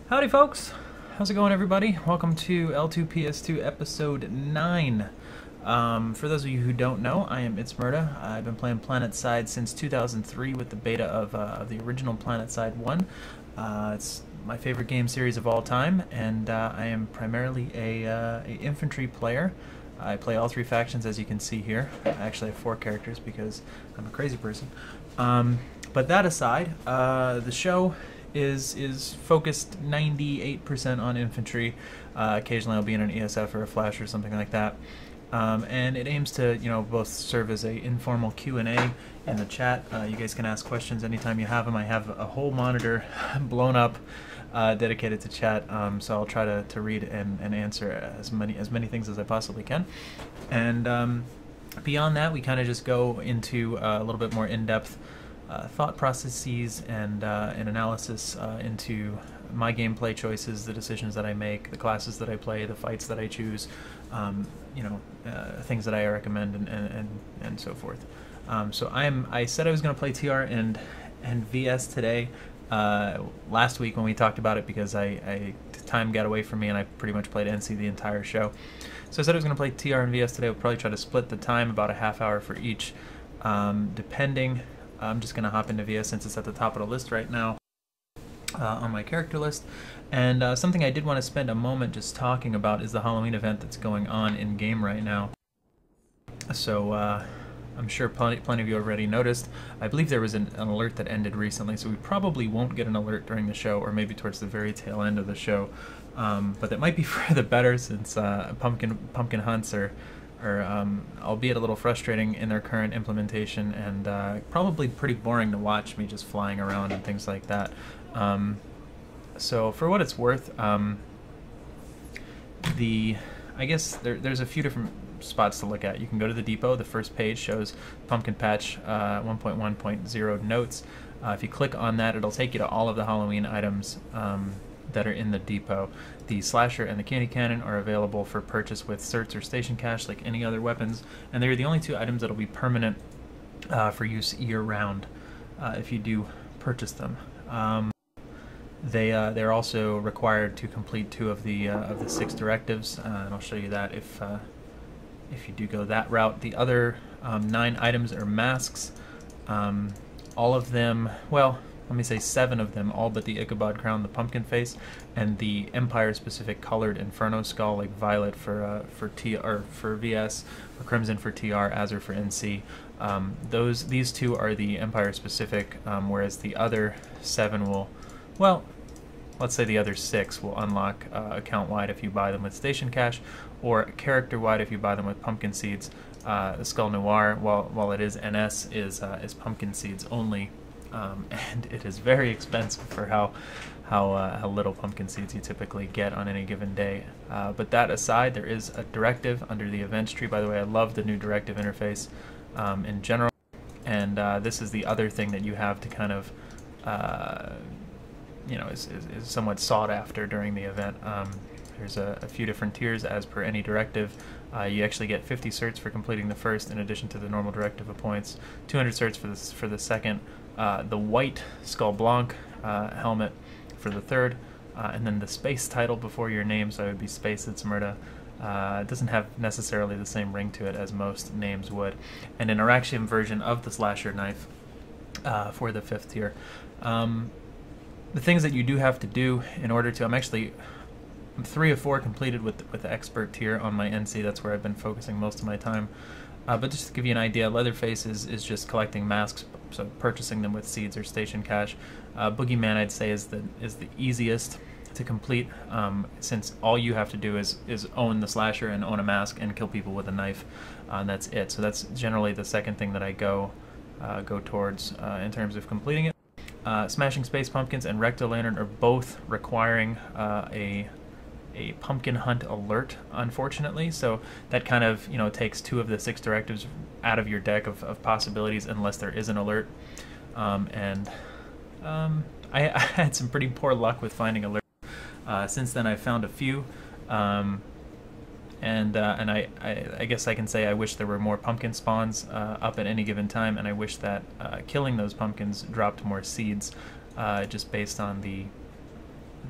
Howdy folks! How's it going everybody? Welcome to L2PS2 episode 9. For those of you who don't know, I am ItZMuRdA. I've been playing PlanetSide since 2003 with the beta of the original PlanetSide 1. It's my favorite game series of all time, and I am primarily a infantry player. I play all three factions, as you can see here. I actually have 4 characters because I'm a crazy person. But that aside, the show is focused 98% on infantry. Occasionally I'll be in an ESF or a flash or something like that. And it aims to, both serve as a informal Q&A in the chat. You guys can ask questions anytime you have them. I have a whole monitor blown up dedicated to chat, so I'll try to read and answer as many things as I possibly can. And beyond that, we kind of just go into a little bit more in-depth thought processes and analysis into my gameplay choices, the decisions that I make, the classes that I play, the fights that I choose, things that I recommend, and so forth. So I said I was going to play TR and VS today. Last week when we talked about it, because time got away from me and I pretty much played NC the entire show. So I said I was going to play TR and VS today. We'll probably try to split the time, about a half hour for each, depending. I'm just going to hop into VS since it's at the top of the list right now on my character list. And something I did want to spend a moment just talking about is the Halloween event that's going on in-game right now. So I'm sure plenty of you already noticed. I believe there was an alert that ended recently, so we probably won't get an alert during the show, or maybe towards the very tail end of the show. But that might be for the better, since pumpkin hunts are albeit a little frustrating in their current implementation, and probably pretty boring to watch me just flying around and things like that. So for what it's worth, I guess there's a few different spots to look at. You can go to the depot. The first page shows Pumpkin Patch 1.1.0 notes. If you click on that, it'll take you to all of the Halloween items that are in the depot. The slasher and the candy cannon are available for purchase with certs or station cash like any other weapons, and they're the only 2 items that'll be permanent for use year-round if you do purchase them. They're also required to complete 2 of the 6 directives, and I'll show you that if you do go that route. The other 9 items are masks. All of them, well, let me say 7 of them, all but the Ichabod Crown, the pumpkin face, and the Empire-specific colored Inferno skull, like violet for VS, or crimson for TR, azure for NC. These 2 are the Empire-specific, whereas the other 7 will, well, let's say the other 6 will unlock account-wide if you buy them with station cash, or character-wide if you buy them with pumpkin seeds. The Skull Noir, while it is NS, is pumpkin seeds only. And it is very expensive for how little pumpkin seeds you typically get on any given day. But that aside, there is a directive under the events tree. By the way, I love the new directive interface in general. And this is the other thing that you have to kind of, is somewhat sought after during the event. There's a few different tiers as per any directive. You actually get 50 certs for completing the first, in addition to the normal directive of points. 200 certs for the second. The white Skull Blanc helmet for the third, and then the space title before your name, so it would be Space ItZMuRdA. It doesn't have necessarily the same ring to it as most names would. And an Araxium version of the slasher knife for the 5th tier. The things that you do have to do in order to, I'm 3 of 4 completed with the expert tier on my NC. That's where I've been focusing most of my time. But just to give you an idea, Leatherface is just collecting masks, so purchasing them with seeds or station cash. Boogeyman, I'd say, is the easiest to complete, since all you have to do is own the slasher and own a mask and kill people with a knife, and that's it. So that's generally the second thing that I go towards in terms of completing it. Smashing Space Pumpkins and Recto Lantern are both requiring a pumpkin hunt alert, unfortunately, so that kind of takes 2 of the 6 directives out of your deck of possibilities unless there is an alert. I had some pretty poor luck with finding alerts. Since then I've found a few, and I guess I can say I wish there were more pumpkin spawns up at any given time, and I wish that killing those pumpkins dropped more seeds, just based on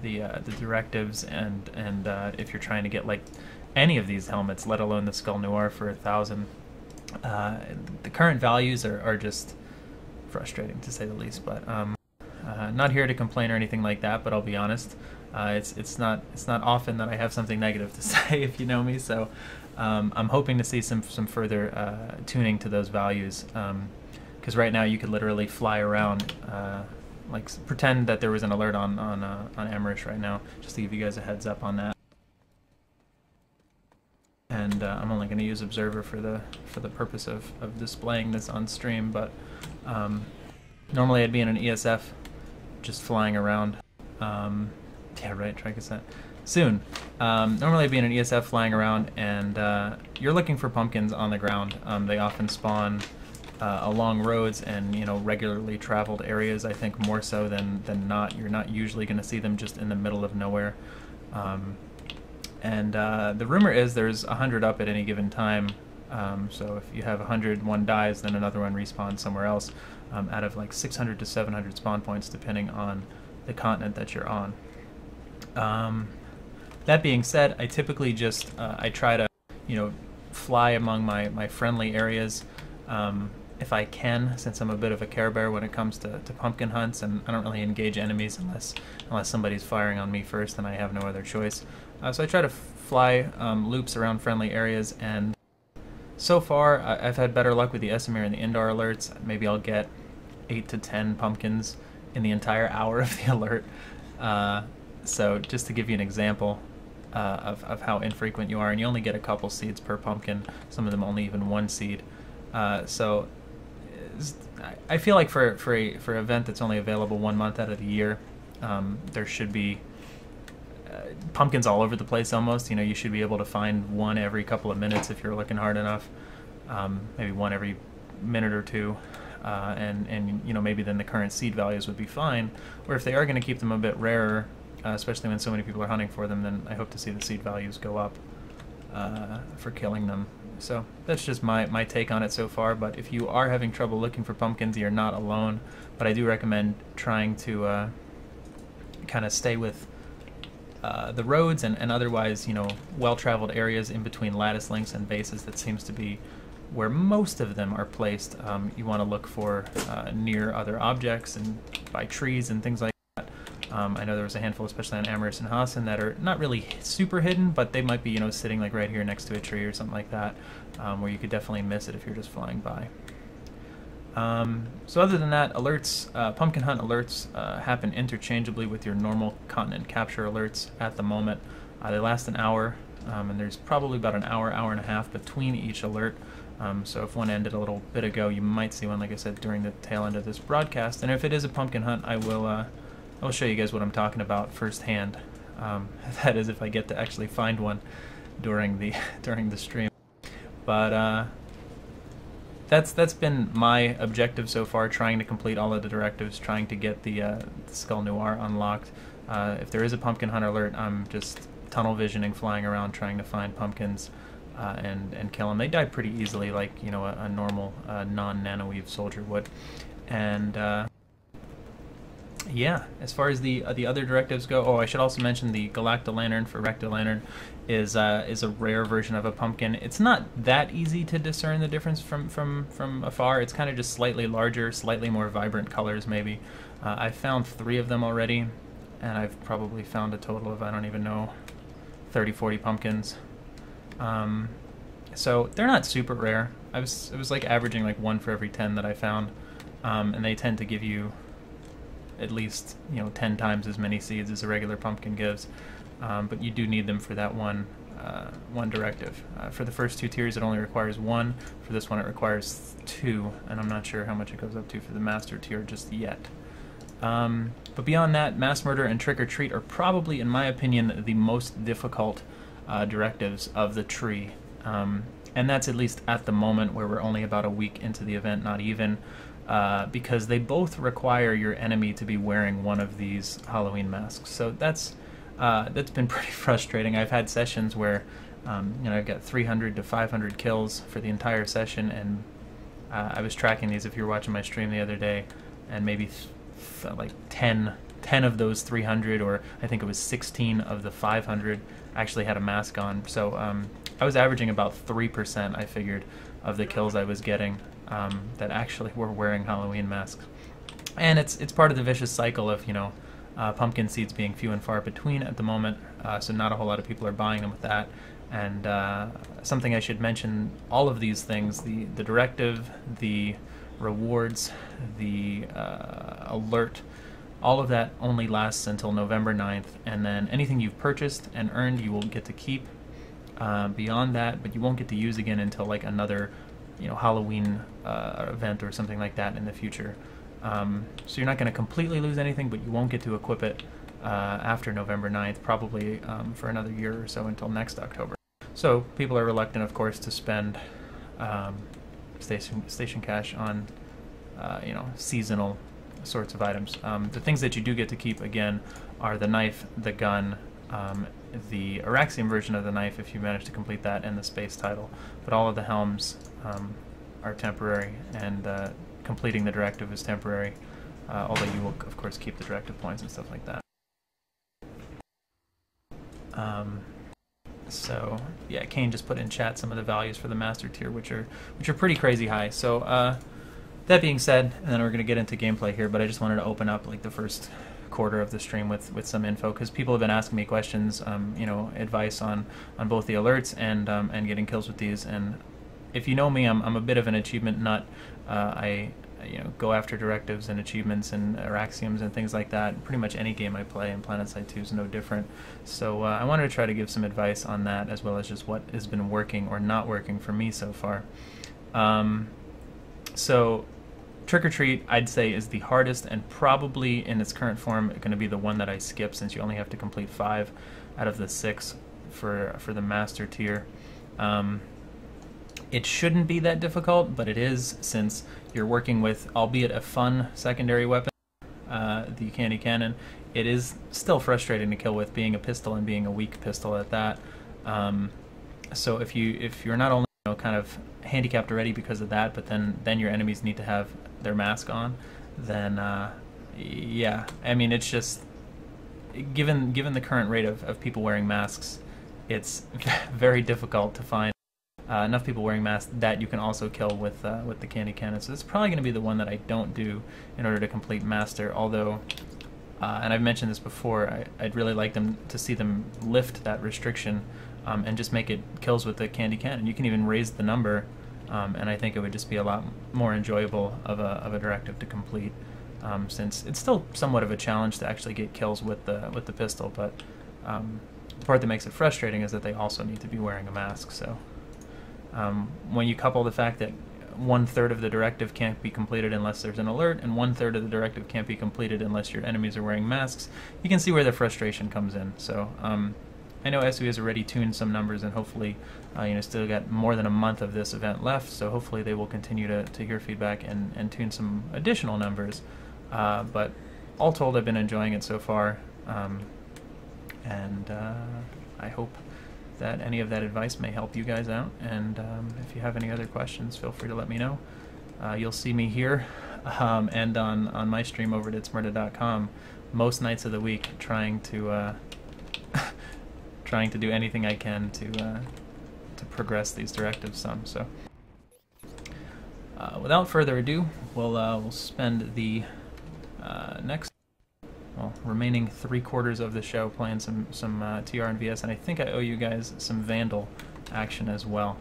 the directives, and if you're trying to get like any of these helmets, let alone the Skull Noir for 1,000, the current values are just frustrating to say the least. But not here to complain or anything like that. But I'll be honest, it's not often that I have something negative to say, if you know me. So I'm hoping to see some further tuning to those values, because right now you could literally fly around. Like pretend that there was an alert on Amrish right now, just to give you guys a heads up on that. And I'm only going to use Observer for the purpose of displaying this on stream. But normally I'd be in an ESF, just flying around. Yeah, right. Try cassette soon. Normally I'd be in an ESF flying around, and you're looking for pumpkins on the ground. They often spawn along roads and regularly traveled areas. I think more so than not. You're not usually going to see them just in the middle of nowhere. And the rumor is there's 100 up at any given time. So if you have 100, one dies, then another one respawns somewhere else. Out of like 600 to 700 spawn points, depending on the continent that you're on. That being said, I typically just I try to fly among my friendly areas. If I can, since I'm a bit of a Care Bear when it comes to pumpkin hunts, and I don't really engage enemies unless somebody's firing on me first, and I have no other choice. So I try to fly loops around friendly areas, and so far I've had better luck with the ItZMuRdA and the indoor alerts. Maybe I'll get 8 to 10 pumpkins in the entire hour of the alert. So just to give you an example of how infrequent you are, and you only get a couple seeds per pumpkin, some of them only even one seed. So I feel like for an event that's only available 1 month out of the year, there should be pumpkins all over the place almost. You should be able to find one every couple of minutes if you're looking hard enough. Maybe one every minute or two. And maybe then the current seed values would be fine. Or if they are going to keep them a bit rarer, especially when so many people are hunting for them, then I hope to see the seed values go up for killing them. So that's just my take on it so far. But if you are having trouble looking for pumpkins, you're not alone. But I do recommend trying to kind of stay with the roads and otherwise, well-traveled areas in between lattice links and bases. That seems to be where most of them are placed. You want to look for near other objects and by trees and things like that. I know there was a handful, especially on Amherst and Hassan, that are not really super hidden, but they might be, sitting like right here next to a tree or something like that, where you could definitely miss it if you're just flying by. So other than that, alerts, pumpkin hunt alerts happen interchangeably with your normal continent capture alerts at the moment. They last an hour, and there's probably about an hour and a half between each alert. So if one ended a little bit ago, you might see one, like I said, during the tail end of this broadcast. And if it is a pumpkin hunt, I will show you guys what I'm talking about firsthand. That is, if I get to actually find one during the stream. But that's been my objective so far, trying to complete all of the directives, trying to get the Skull Noir unlocked. If there is a pumpkin hunt alert, I'm just tunnel visioning, flying around, trying to find pumpkins and kill them. They die pretty easily, like a normal non-nanoweave soldier would. And yeah, as far as the other directives go, I should also mention the Galacta Lantern for Recta Lantern is a rare version of a pumpkin. It's not that easy to discern the difference from afar. It's kind of just slightly larger, slightly more vibrant colors maybe. I've found 3 of them already, and I've probably found a total of, I don't even know, 30-40 pumpkins. So they're not super rare. It was like averaging like 1 for every 10 that I found, and they tend to give you at least 10 times as many seeds as a regular pumpkin gives, but you do need them for that one directive. For the first 2 tiers it only requires 1. For this one it requires 2, and I'm not sure how much it goes up to for the master tier just yet. But beyond that, Mass Murder and Trick or Treat are probably, in my opinion, the most difficult directives of the tree, and that's at least at the moment, where we're only about a week into the event, not even. Because they both require your enemy to be wearing one of these Halloween masks. So that's been pretty frustrating. I've had sessions where I've got 300 to 500 kills for the entire session, and I was tracking these if you were watching my stream the other day, and maybe like 10 10 of those 300, or I think it was 16 of the 500 actually had a mask on. So I was averaging about 3%, I figured, of the kills I was getting that actually were wearing Halloween masks. And it's part of the vicious cycle of, you know, pumpkin seeds being few and far between at the moment, so not a whole lot of people are buying them with that. And something I should mention, all of these things, the directive, the rewards, the alert, all of that only lasts until November 9th, and then anything you've purchased and earned you will get to keep beyond that, but you won't get to use again until like another, you know, Halloween event or something like that in the future. So you're not going to completely lose anything, but you won't get to equip it after November 9th, probably for another year or so until next October. So people are reluctant, of course, to spend station cash on you know, seasonal sorts of items. The things that you do get to keep, again, are the knife, the gun, the Araxium version of the knife if you manage to complete that, and the space title. But all of the helms are temporary, and completing the directive is temporary, although you will, of course, keep the directive points and stuff like that. So yeah, Kane just put in chat some of the values for the master tier, which are pretty crazy high. So that being said, and then we're going to get into gameplay here, but I just wanted to open up like the first quarter of the stream with some info, because people have been asking me questions, you know, advice on both the alerts and getting kills with these. And if you know me, I'm a bit of an achievement nut. I you know, go after directives and achievements and Araxiums and things like that. Pretty much any game I play, and PlanetSide 2 is no different. So I wanted to try to give some advice on that, as well as just what has been working or not working for me so far. So Trick or Treat, I'd say, is the hardest, and probably in its current form going to be the one that I skip, since you only have to complete 5 out of the 6 for the master tier. It shouldn't be that difficult, but it is, since you're working with, albeit a fun secondary weapon, the candy cannon. It is still frustrating to kill with, being a pistol and being a weak pistol at that. So if you're not only, you know, kind of handicapped already because of that, but then your enemies need to have their mask on, then yeah, I mean, it's just, given the current rate of people wearing masks, it's very difficult to find enough people wearing masks that you can also kill with the candy cannon. So it's probably going to be the one that I don't do in order to complete master. Although, and I've mentioned this before, I'd really like them to see them lift that restriction and just make it kills with the candy cannon. You can even raise the number, and I think it would just be a lot more enjoyable of a directive to complete, since it's still somewhat of a challenge to actually get kills with the pistol. But the part that makes it frustrating is that they also need to be wearing a mask. So when you couple the fact that 1/3 of the directive can't be completed unless there's an alert, and 1/3 of the directive can't be completed unless your enemies are wearing masks, you can see where the frustration comes in. So I know SU has already tuned some numbers, and hopefully, you know, still got more than a month of this event left, so hopefully they will continue to hear feedback and tune some additional numbers. But all told, I've been enjoying it so far, and I hope that any of that advice may help you guys out. And if you have any other questions, feel free to let me know. You'll see me here and on my stream over at ItZMuRdA.com most nights of the week, trying to do anything I can to progress these directives some. So without further ado, we'll spend the next remaining 3/4 of the show playing some TR and VS, and I think I owe you guys some Vandal action as well.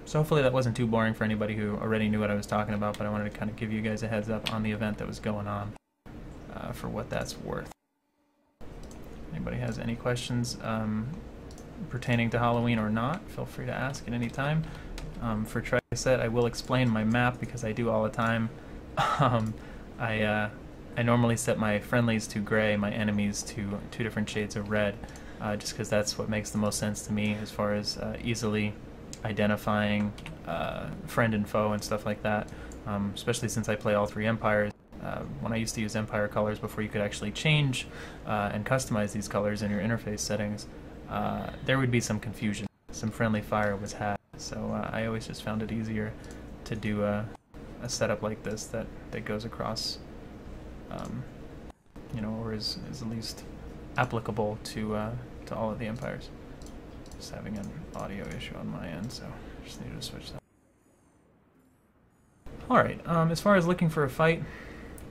So hopefully that wasn't too boring for anybody who already knew what I was talking about, but I wanted to kind of give you guys a heads up on the event that was going on, for what that's worth. Anybody has any questions pertaining to Halloween or not, feel free to ask at any time. For Tri-Set, I will explain my map, because I do all the time. I normally set my friendlies to gray, my enemies to 2 different shades of red, just because that's what makes the most sense to me as far as easily identifying friend and foe and stuff like that, especially since I play all 3 empires. When I used to use empire colors before you could actually change and customize these colors in your interface settings, there would be some confusion. Some friendly fire was had, so I always just found it easier to do a setup like this that goes across you know, or is at least applicable to all of the empires. Just having an audio issue on my end, so just need to switch that. All right. As far as looking for a fight,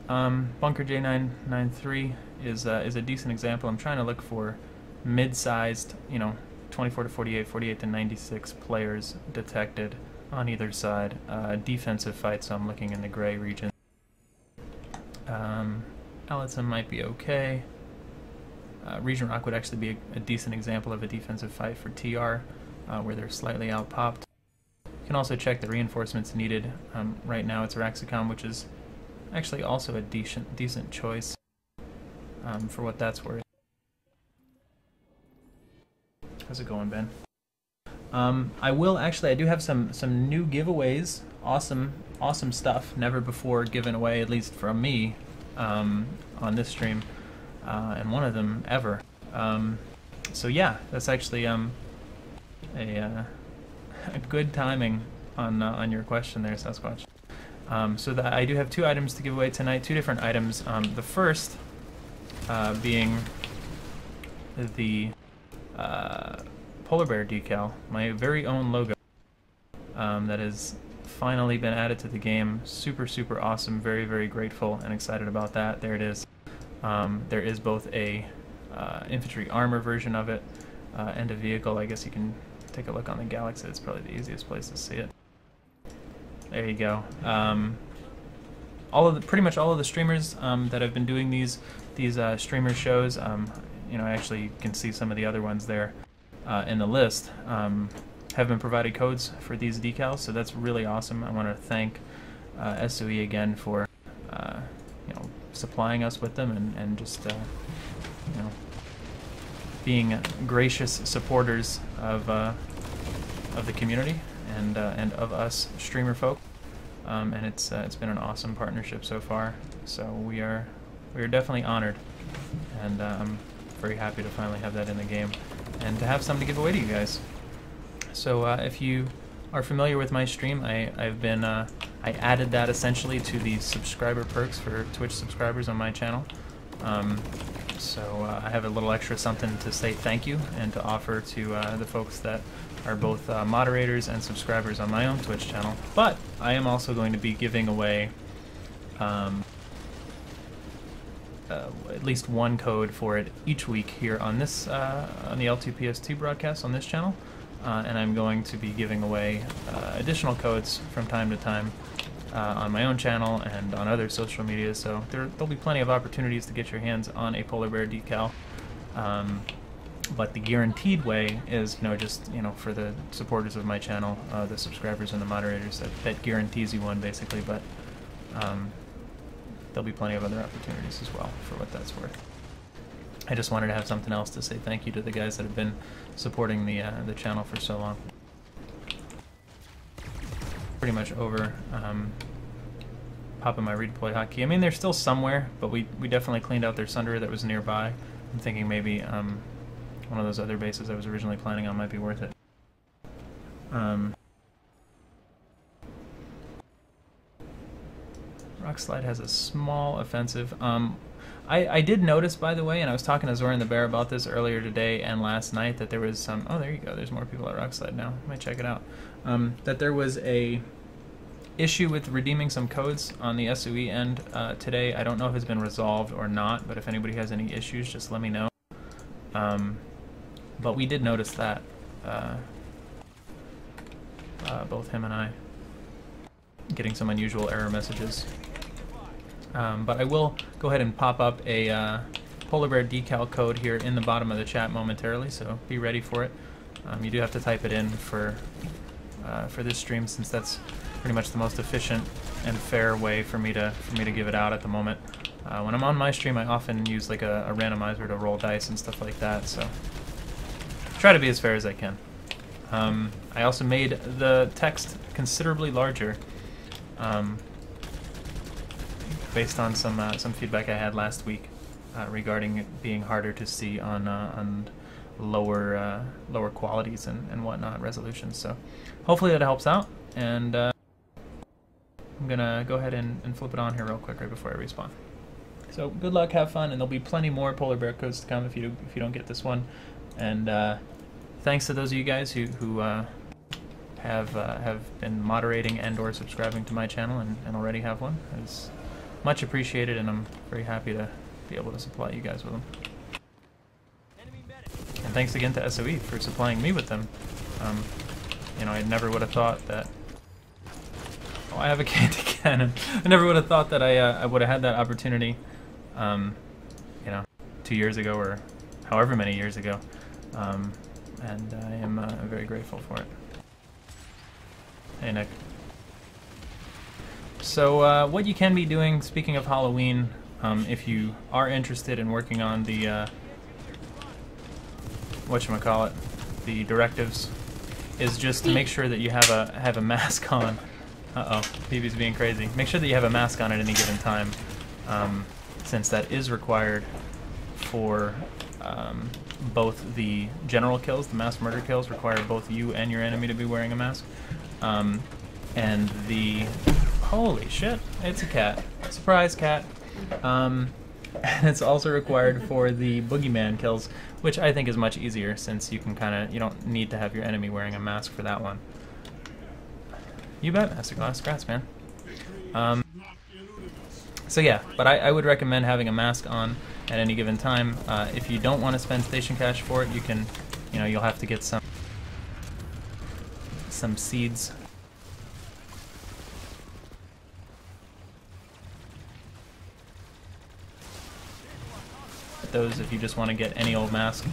Bunker J993 is a decent example. I'm trying to look for mid-sized, you know, 24 to 48, 48 to 96 players detected on either side. Defensive fight, so I'm looking in the gray region. ItZM might be okay. Region Rock would actually be a decent example of a defensive fight for TR, where they're slightly out-popped. You can also check the reinforcements needed. Right now it's Raxicom, which is actually also a decent choice for what that's worth. How's it going, Ben? I do have some new giveaways. Awesome stuff, never before given away, at least from me, on this stream, and one of them ever. So yeah, that's actually a good timing on your question there, Sasquatch. So I do have 2 items to give away tonight, 2 different items. The first being the polar bear decal, my very own logo, that has finally been added to the game. Super awesome, very grateful and excited about that. There it is. There is both a infantry armor version of it and a vehicle. I guess you can take a look on the Galaxy. It's probably the easiest place to see it. There you go. Pretty much all of the streamers that have been doing these streamer shows, you know, I actually can see some of the other ones there in the list, have been provided codes for these decals, so that's really awesome. I want to thank SOE again for you know, supplying us with them and just you know, being gracious supporters of the community and of us streamer folk. And it's been an awesome partnership so far. So we are definitely honored, and I'm very happy to finally have that in the game and to have something to give away to you guys. So if you are familiar with my stream, I added that essentially to the subscriber perks for Twitch subscribers on my channel. So I have a little extra something to say thank you and to offer to the folks that are both moderators and subscribers on my own Twitch channel. But I am also going to be giving away at least one code for it each week here on this on the L2PS2 broadcast on this channel, and I'm going to be giving away additional codes from time to time on my own channel and on other social media. So there'll be plenty of opportunities to get your hands on a polar bear decal. But the guaranteed way is, you know, just, you know, for the supporters of my channel, the subscribers and the moderators, that guarantees you one basically. But there'll be plenty of other opportunities as well for what that's worth. I just wanted to have something else to say thank you to the guys that have been supporting the channel for so long. Pretty much over popping my redeploy hotkey. I mean, they're still somewhere, but we definitely cleaned out their Sundering that was nearby. I'm thinking maybe one of those other bases I was originally planning on might be worth it. Rockslide has a small offensive. I did notice, by the way, and I was talking to Zoran the Bear about this earlier today and last night, that there was some... Oh, there you go. There's more people at Rockslide now. I might check it out. That there was a issue with redeeming some codes on the SOE end today. I don't know if it's been resolved or not, but if anybody has any issues, just let me know. But we did notice that, both him and I, getting some unusual error messages. But I will go ahead and pop up a polar bear decal code here in the bottom of the chat momentarily, so be ready for it. You do have to type it in for this stream, since that's pretty much the most efficient and fair way for me to give it out at the moment. When I'm on my stream, I often use like a randomizer to roll dice and stuff like that, so try to be as fair as I can. I also made the text considerably larger, based on some feedback I had last week regarding it being harder to see on lower qualities and whatnot, resolutions. So hopefully that helps out, and I'm gonna go ahead and flip it on here real quick right before I respawn. So good luck, have fun, and there'll be plenty more polar bear codes to come if you don't get this one. And thanks to those of you guys who have been moderating and/or subscribing to my channel and already have one. It's much appreciated, and I'm very happy to be able to supply you guys with them. And thanks again to SOE for supplying me with them. You know, I never would have thought that. Oh, I have a candy cannon. I never would have thought that I would have had that opportunity. You know, 2 years ago or however many years ago, and I am very grateful for it. Hey, Nick. So what you can be doing, speaking of Halloween, if you are interested in working on the whatchamacallit, the directives, is just to make sure that you have a mask on. Uh-oh, PB's being crazy. Make sure that you have a mask on at any given time, since that is required for both the general kills, the mass murder kills, require both you and your enemy to be wearing a mask. And the... Holy shit, it's a cat. Surprise, cat. And it's also required for the boogeyman kills, which I think is much easier since you can you don't need to have your enemy wearing a mask for that one. You bet, Master Glass. Congrats, man. So yeah, but I would recommend having a mask on at any given time. If you don't want to spend station cash for it, you can, you'll have to get some seeds. Those if you just want to get any old mask,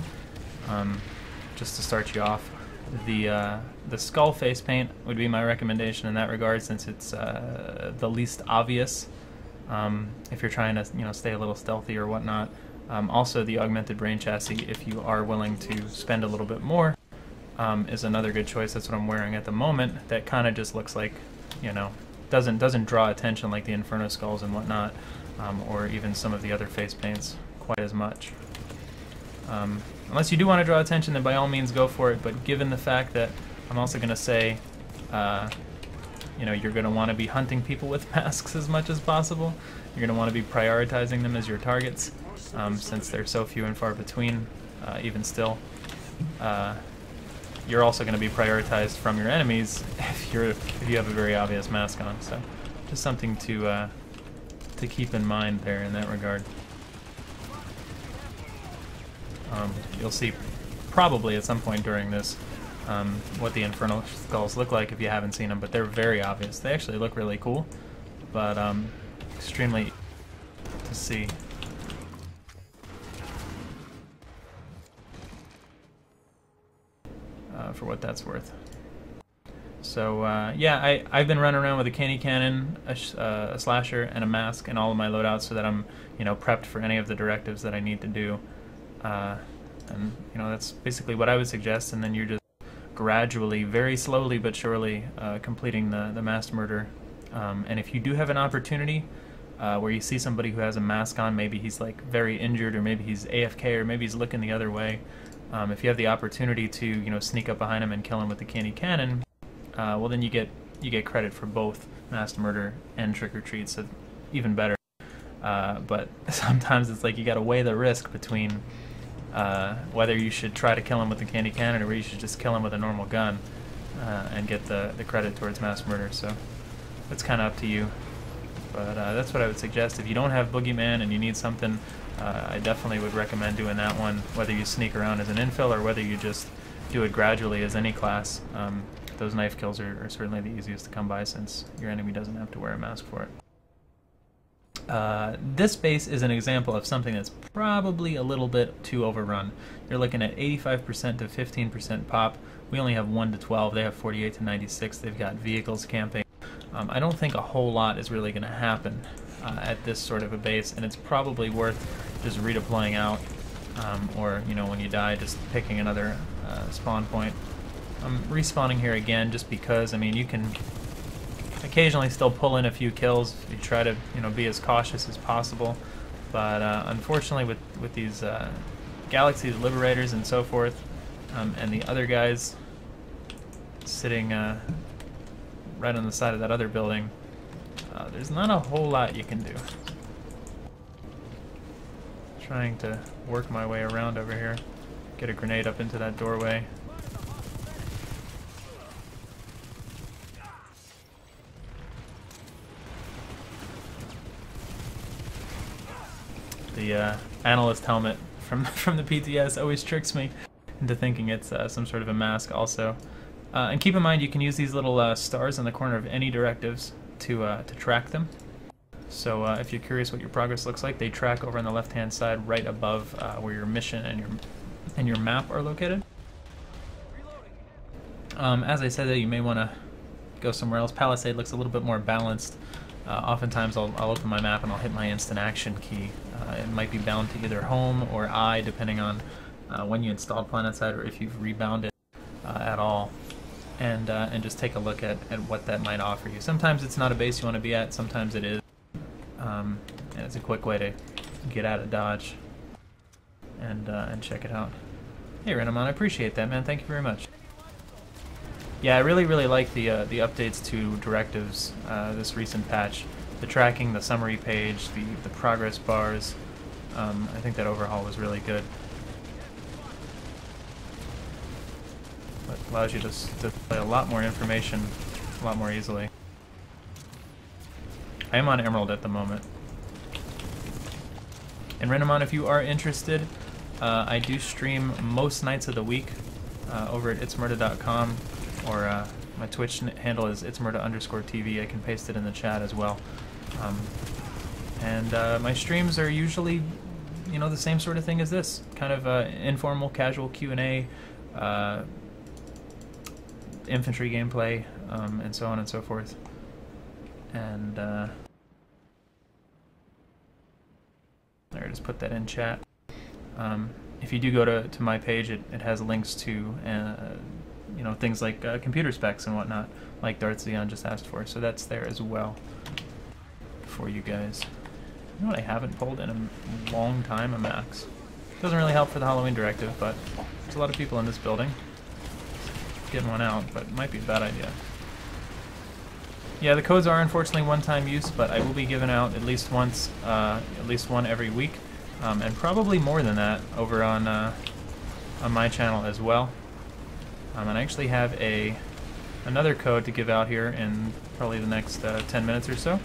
just to start you off. The skull face paint would be my recommendation in that regard, since it's the least obvious if you're trying to stay a little stealthy or whatnot. Also, the augmented brain chassis, if you are willing to spend a little bit more, is another good choice. That's what I'm wearing at the moment. That kind of just looks like, doesn't draw attention like the Inferno skulls and whatnot, or even some of the other face paints quite as much. Unless you do want to draw attention, then by all means go for it, but given the fact that I'm also going to say, you're going to want to be hunting people with masks as much as possible, you're going to want to be prioritizing them as your targets, since they're so few and far between, even still. You're also going to be prioritized from your enemies if you have a very obvious mask on, so just something to keep in mind there in that regard. You'll see probably at some point during this what the Infernal skulls look like if you haven't seen them, but they're very obvious. They actually look really cool, but extremely to see. For what that's worth. So yeah, I've been running around with a candy cannon, a slasher, and a mask in all of my loadouts so that I'm prepped for any of the directives that I need to do. And that's basically what I would suggest, and then you're just gradually, very slowly but surely, completing the mass murder. And if you do have an opportunity where you see somebody who has a mask on, maybe he's like very injured, or maybe he's AFK, or maybe he's looking the other way, if you have the opportunity to sneak up behind him and kill him with the candy cannon, well then you get credit for both mass murder and trick or treat, so even better. But sometimes it's like you got to weigh the risk between whether you should try to kill him with the candy cannon or whether you should just kill him with a normal gun and get the credit towards mass murder. So that's kind of up to you. But that's what I would suggest. If you don't have Boogeyman and you need something, I definitely would recommend doing that one, whether you sneak around as an infill or whether you just do it gradually as any class. Those knife kills are certainly the easiest to come by since your enemy doesn't have to wear a mask for it. This base is an example of something that's probably a little bit too overrun. You're looking at 85% to 15% pop. We only have 1 to 12. They have 48 to 96. They've got vehicles camping. I don't think a whole lot is really going to happen at this sort of a base, and it's probably worth just redeploying out, or when you die, just picking another spawn point. I'm respawning here again just because, you can occasionally still pull in a few kills if you try to be as cautious as possible, but unfortunately with these Galaxy's Liberators and so forth, and the other guys sitting right on the side of that other building, there's not a whole lot you can do. Trying to work my way around over here. Get a grenade up into that doorway. The analyst helmet from the PTS always tricks me into thinking it's some sort of a mask also. And keep in mind you can use these little stars in the corner of any directives to track them. So if you're curious what your progress looks like, they track over on the left-hand side right above where your mission and your map are located. As I said, you may want to go somewhere else. PlanetSide looks a little bit more balanced. Oftentimes I'll open my map and I'll hit my instant action key. It might be bound to either home or I, depending on when you installed PlanetSide or if you've rebounded at all. And just take a look at what that might offer you. Sometimes it's not a base you want to be at, sometimes it is. And it's a quick way to get out of Dodge and check it out. Hey Renamon, I appreciate that, man. Thank you very much. Yeah, I really like the updates to directives this recent patch. The tracking, the summary page, the progress bars. I think that overhaul was really good. It allows you to display a lot more information a lot more easily. I am on Emerald at the moment. And Renamon, if you are interested, I do stream most nights of the week over at ItZMuRdA.com, or my Twitch handle is ItZMuRdA_TV. I can paste it in the chat as well. My streams are usually, you know, the same sort of thing as this, kind of informal, casual Q&A, infantry gameplay, and so on and so forth. And there, just put that in chat. If you do go to my page, it has links to you know, things like computer specs and whatnot, like Darth Zeon just asked for. So that's there as well for you guys. You know what I haven't pulled in a long time? A max. Doesn't really help for the Halloween directive, but there's a lot of people in this building. Getting one out, but it might be a bad idea. Yeah, the codes are unfortunately one-time use, but I will be giving out at least once, at least one every week, and probably more than that over on my channel as well. And I actually have another code to give out here in probably the next 10 minutes or so.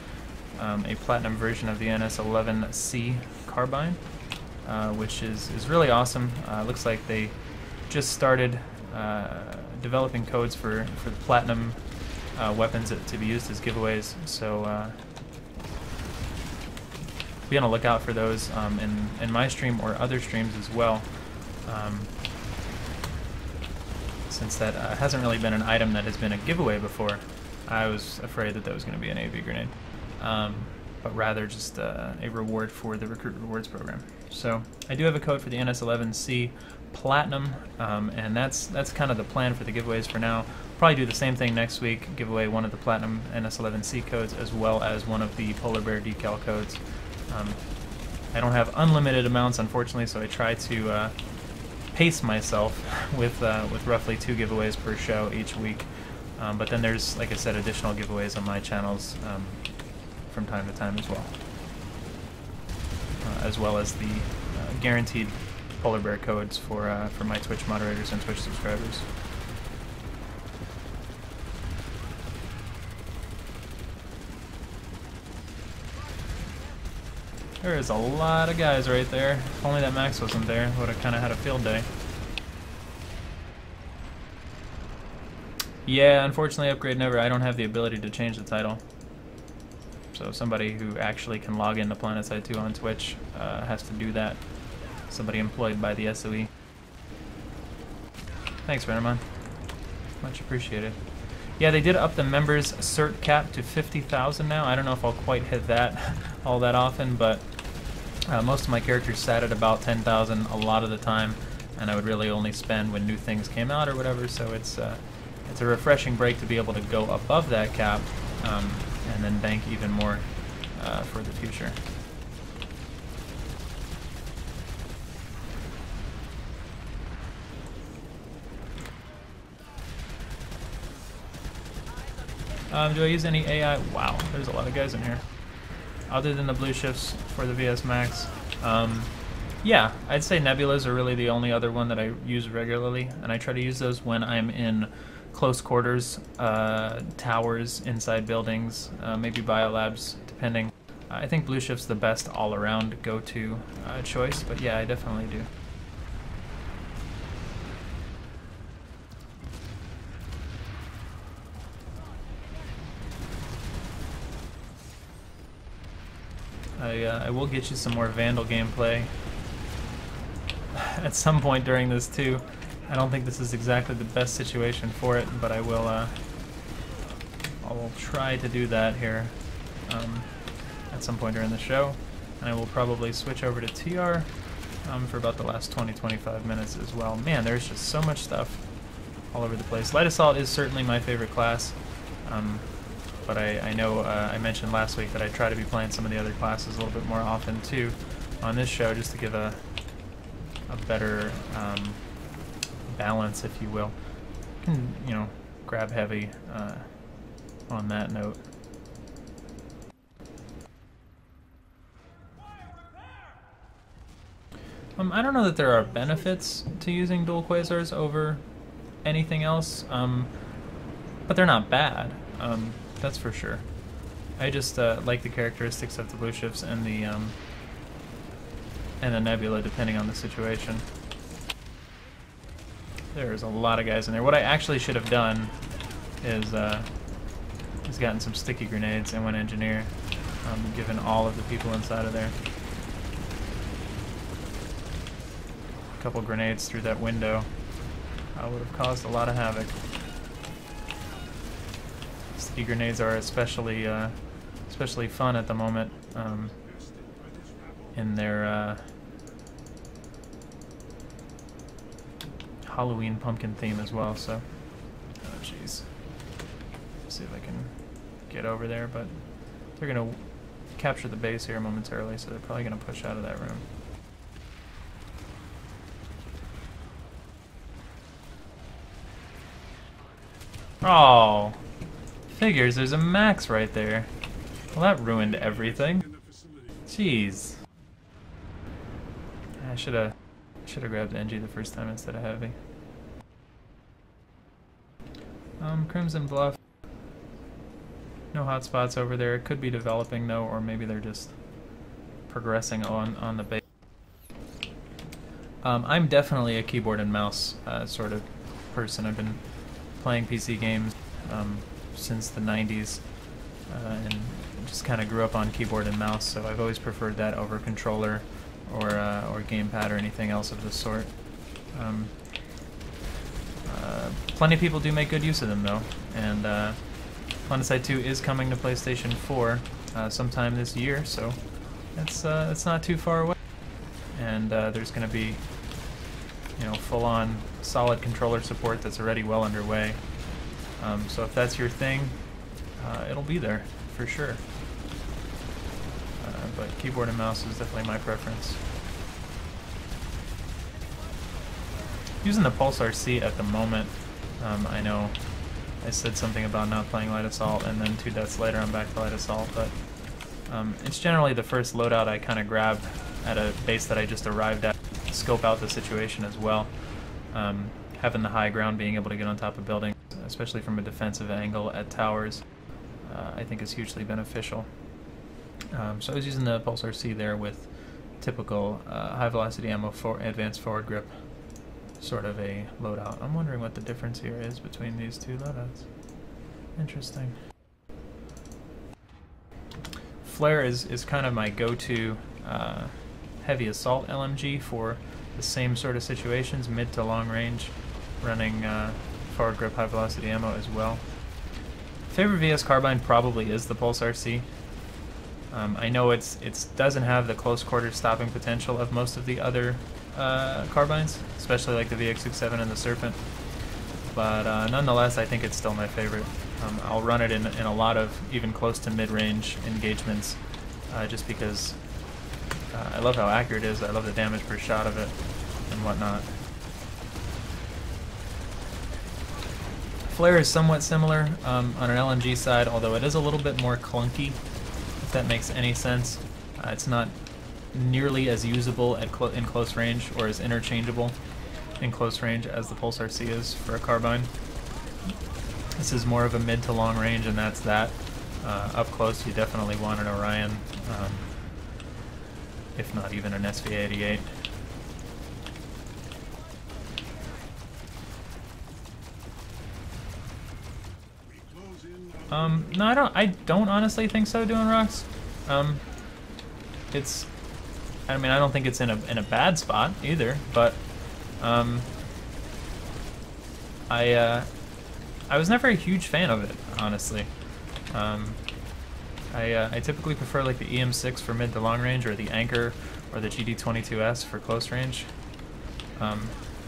A platinum version of the NS11C carbine, which is really awesome. Looks like they just started developing codes for the platinum weapons to be used as giveaways, so be on the lookout for those in my stream or other streams as well, since that hasn't really been an item that has been a giveaway before. I was afraid that was going to be an AV grenade, but rather just a reward for the Recruit Rewards program. So I do have a code for the NS11C Platinum, and that's kind of the plan for the giveaways for now. Probably do the same thing next week, give away one of the Platinum NS11C codes as well as one of the Polar Bear decal codes. I don't have unlimited amounts, unfortunately, so I try to pace myself with roughly 2 giveaways per show each week. But then there's, like I said, additional giveaways on my channels from time to time as well as the guaranteed Polar Bear codes for my Twitch moderators and Twitch subscribers. There is a lot of guys right there. If only that Max wasn't there, would have kind of had a field day. Yeah, unfortunately, Upgrade Never. I don't have the ability to change the title. So somebody who actually can log into PlanetSide 2 on Twitch has to do that. Somebody employed by the SOE. Thanks, Renamon. Much appreciated. Yeah, they did up the members cert cap to 50,000 now. I don't know if I'll quite hit that all that often, but most of my characters sat at about 10,000 a lot of the time, and I would really only spend when new things came out or whatever, so it's a refreshing break to be able to go above that cap and then bank even more for the future. Do I use any AI? Wow, there's a lot of guys in here. Other than the blue shifts for the VS Max, Yeah, I'd say nebulas are really the only other one that I use regularly, and I try to use those when I'm in close quarters, towers, inside buildings, maybe biolabs, depending. I think blue shift's the best all-around go-to choice, but yeah, I definitely do. I will get you some more Vandal gameplay at some point during this too. I don't think this is exactly the best situation for it, but I will try to do that here at some point during the show. And I will probably switch over to TR for about the last 20-25 minutes as well. Man, there's just so much stuff all over the place. Light Assault is certainly my favorite class. But I know I mentioned last week that I try to be playing some of the other classes a little bit more often too on this show, just to give a better balance, if you will. You can, you know, grab heavy on that note. I don't know that there are benefits to using dual quasars over anything else, but they're not bad. That's for sure. I just like the characteristics of the blue shifts and the nebula, depending on the situation. There's a lot of guys in there. What I actually should have done is gotten some sticky grenades and went engineer, given all of the people inside of there. A couple grenades through that window would have caused a lot of havoc. Sticky grenades are especially fun at the moment in their Halloween pumpkin theme as well. So, oh jeez, see if I can get over there, but they're gonna capture the base here momentarily, so they're probably gonna push out of that room. Oh. Figures, there's a max right there. Well, that ruined everything. Jeez. I should have grabbed NG the first time instead of heavy. Crimson Bluff. No hotspots over there. It could be developing though, or maybe they're just progressing on the base. I'm definitely a keyboard and mouse sort of person. I've been playing PC games since the 90s, and just kind of grew up on keyboard and mouse, so I've always preferred that over controller or gamepad or anything else of the sort. Plenty of people do make good use of them though, and PlanetSide 2 is coming to PlayStation 4 sometime this year, so it's not too far away. And there's going to be, you know, full-on solid controller support that's already well underway. So if that's your thing, it'll be there for sure. But keyboard and mouse is definitely my preference. Using the Pulsar C at the moment, I know I said something about not playing Light Assault, and then 2 deaths later I'm back to Light Assault, but it's generally the first loadout I kind of grab at a base that I just arrived at, scope out the situation as well. Having the high ground, being able to get on top of buildings, especially from a defensive angle at towers, I think is hugely beneficial. So I was using the Pulsar C there with typical high velocity ammo for advanced forward grip, sort of a loadout. I'm wondering what the difference here is between these two loadouts. Interesting. Flare is kind of my go-to heavy assault LMG for the same sort of situations, mid to long range, running forward grip high velocity ammo as well. Favorite VS carbine probably is the Pulsar C. I know it doesn't have the close quarter stopping potential of most of the other carbines, especially like the VX67 and the Serpent, but nonetheless I think it's still my favorite. I'll run it in a lot of even close to mid-range engagements, just because I love how accurate it is. I love the damage per shot of it and whatnot. Flare is somewhat similar on an LMG side, although it is a little bit more clunky, if that makes any sense. It's not nearly as usable in close range, or as interchangeable in close range as the Pulse RC is for a carbine. This is more of a mid to long range, and that's that. Up close, you definitely want an Orion, if not even an SV88. No, I don't honestly think so, doing rocks. It's, I mean, I don't think it's in a bad spot either, but I was never a huge fan of it, honestly. I typically prefer like the EM6 for mid to long range, or the Anchor, or the GD22S for close range.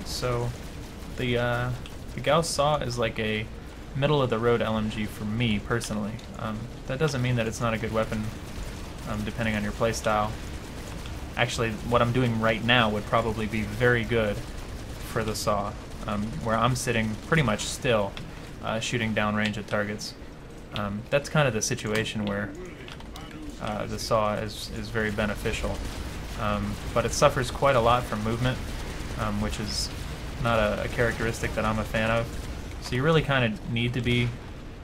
So the Gauss Saw is like a middle of the road LMG for me personally. That doesn't mean that it's not a good weapon, depending on your playstyle. Actually, what I'm doing right now would probably be very good for the Saw, where I'm sitting pretty much still, shooting downrange at targets. That's kind of the situation where the Saw is very beneficial, but it suffers quite a lot from movement, which is not a characteristic that I'm a fan of. So you really kind of need to be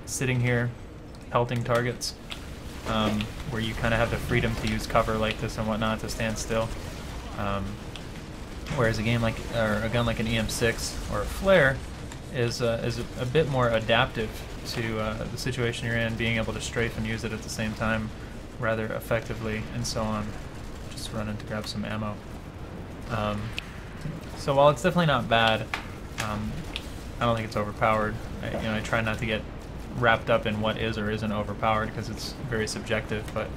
sitting here pelting targets, where you kind of have the freedom to use cover like this and whatnot to stand still. Whereas a gun like an EM6 or a Flare is a bit more adaptive to the situation you're in, being able to strafe and use it at the same time rather effectively, and so on. Just running to grab some ammo. So while it's definitely not bad, I don't think it's overpowered. I try not to get wrapped up in what is or isn't overpowered, because it's very subjective, but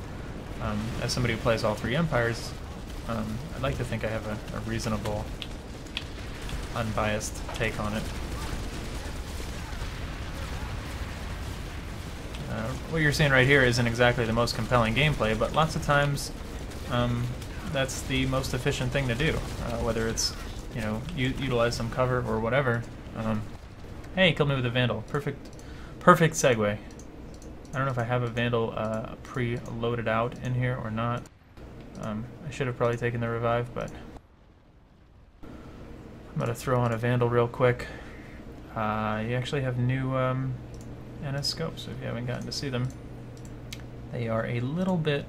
as somebody who plays all three Empires, I'd like to think I have a reasonable, unbiased take on it. What you're seeing right here isn't exactly the most compelling gameplay, but lots of times that's the most efficient thing to do, whether it's, utilize some cover or whatever. Hey, killed me with a Vandal. Perfect segue. I don't know if I have a Vandal pre-loaded out in here or not. I should have probably taken the revive, but I'm going to throw on a Vandal real quick. You actually have new NS scopes, so if you haven't gotten to see them. They are a little bit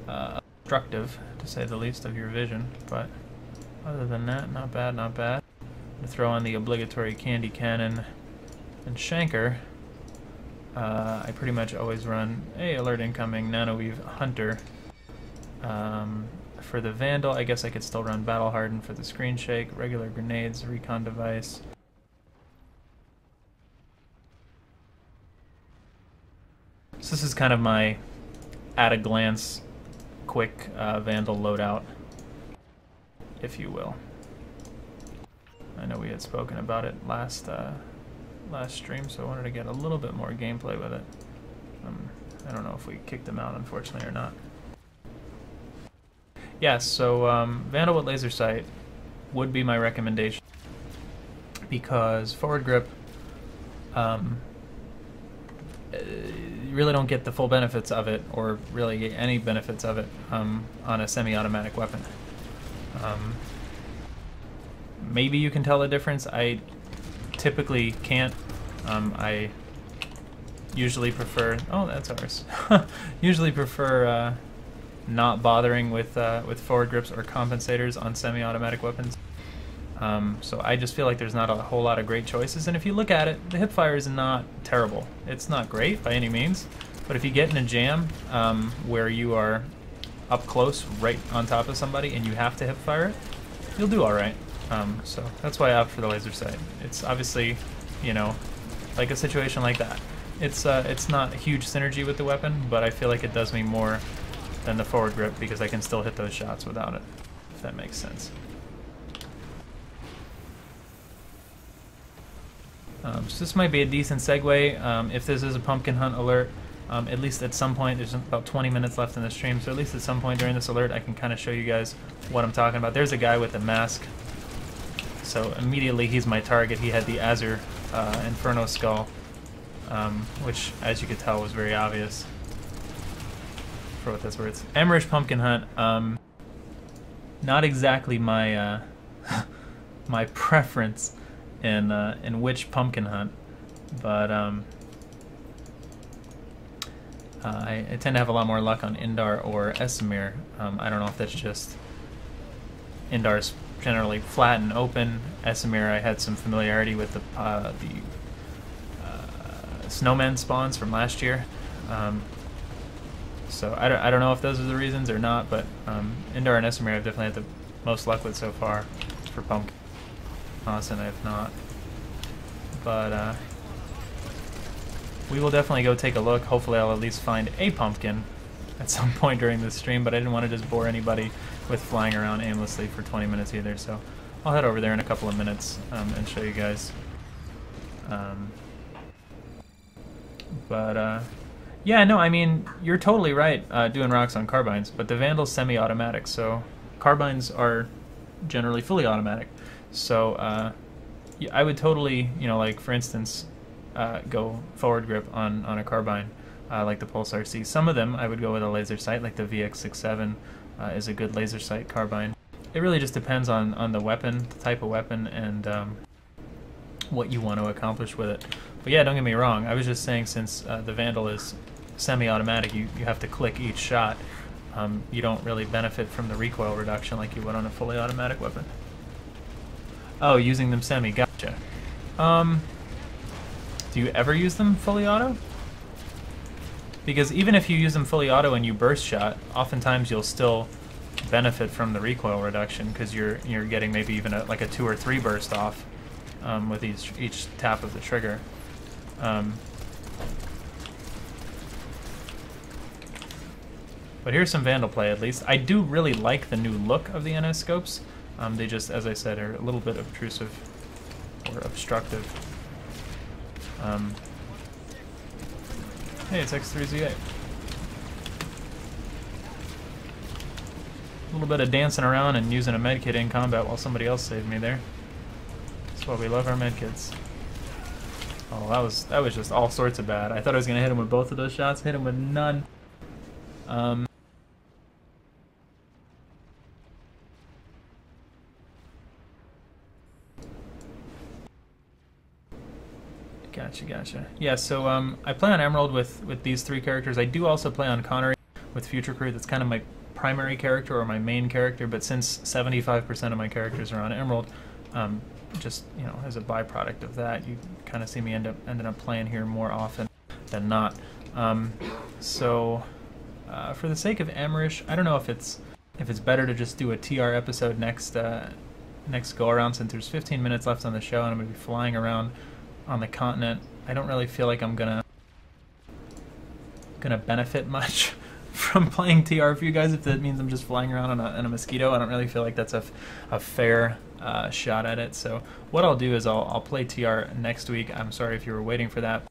obstructive, to say the least, of your vision, but other than that, not bad, not bad. I'm going to throw on the obligatory Candy Cannon and Shanker. I pretty much always run alert incoming, Nanoweave, Hunter. For the Vandal, I guess I could still run Battle Hardened for the Screen Shake, regular grenades, recon device. So this is kind of my at-a-glance, quick Vandal loadout, if you will. I know we had spoken about it last stream, so I wanted to get a little bit more gameplay with it. I don't know if we kicked them out, unfortunately, or not. Yeah, so Vandal with laser sight would be my recommendation, because forward grip, you really don't get the full benefits of it, or really any benefits of it, on a semi-automatic weapon. Maybe you can tell the difference. I typically can't. I usually prefer. Oh, that's ours. Usually prefer not bothering with forward grips or compensators on semi-automatic weapons. So I just feel like there's not a whole lot of great choices. And if you look at it, the hipfire is not terrible. It's not great by any means, but if you get in a jam where you are up close, right on top of somebody, and you have to hipfire it, you'll do all right. So that's why I opt for the laser sight. It's obviously, like a situation like that. It's not a huge synergy with the weapon, but I feel like it does me more than the forward grip, because I can still hit those shots without it, if that makes sense. So this might be a decent segue. If this is a pumpkin hunt alert, at least at some point, there's about 20 minutes left in the stream, so at least at some point during this alert I can kind of show you guys what I'm talking about. There's a guy with a mask, so immediately he's my target. He had the Azure Inferno Skull, which, as you could tell, was very obvious, for what that's worth. Emmerich Pumpkin Hunt, not exactly my my preference in which pumpkin hunt, but I tend to have a lot more luck on Indar or ItZMuRdA. I don't know if that's just Indar's generally flat and open. ItZMuRdA, I had some familiarity with the snowman spawns from last year. So I don't know if those are the reasons or not, but Indar and ItZMuRdA I've definitely had the most luck with so far for pumpkin. Austin I have not. But we will definitely go take a look. Hopefully I'll at least find a pumpkin at some point during this stream, but I didn't want to just bore anybody with flying around aimlessly for 20 minutes either, so I'll head over there in a couple of minutes and show you guys. Yeah, no, I mean, you're totally right doing rocks on carbines, but the Vandal's semi-automatic, so carbines are generally fully automatic. So I would totally, you know, like for instance, go forward grip on a carbine like the Pulsar C. Some of them I would go with a laser sight, like the VX67 is a good laser sight carbine. It really just depends on the weapon, the type of weapon, and what you want to accomplish with it. But yeah, don't get me wrong, I was just saying since the Vandal is semi-automatic, you have to click each shot. You don't really benefit from the recoil reduction like you would on a fully automatic weapon. Oh, using them semi, gotcha. Do you ever use them fully auto? Because even if you use them fully auto and you burst shot, oftentimes you'll still benefit from the recoil reduction because you're getting maybe even like a 2 or 3 burst off with each tap of the trigger. But here's some Vandal play at least. I do really like the new look of the NS scopes. They just, as I said, are a little bit obtrusive or obstructive. Hey, it's X3Z8. A little bit of dancing around and using a medkit in combat while somebody else saved me there. That's why we love our medkits. Oh, that was just all sorts of bad. I thought I was gonna hit him with both of those shots, hit him with none. Gotcha. Yeah, so I play on Emerald with these 3 characters. I do also play on Connery with Future Crew. That's kind of my primary character or my main character, but since 75% of my characters are on Emerald, just, you know, as a byproduct of that, you kind of see me ending up playing here more often than not. For the sake of Amerish, I don't know if it's better to just do a TR episode next go around, since there's 15 minutes left on the show and I'm going to be flying around on the continent. I don't really feel like I'm gonna benefit much from playing TR for you guys if that means I'm just flying around on a Mosquito. I don't really feel like that's a fair shot at it. So what I'll do is I'll play TR next week. I'm sorry if you were waiting for that.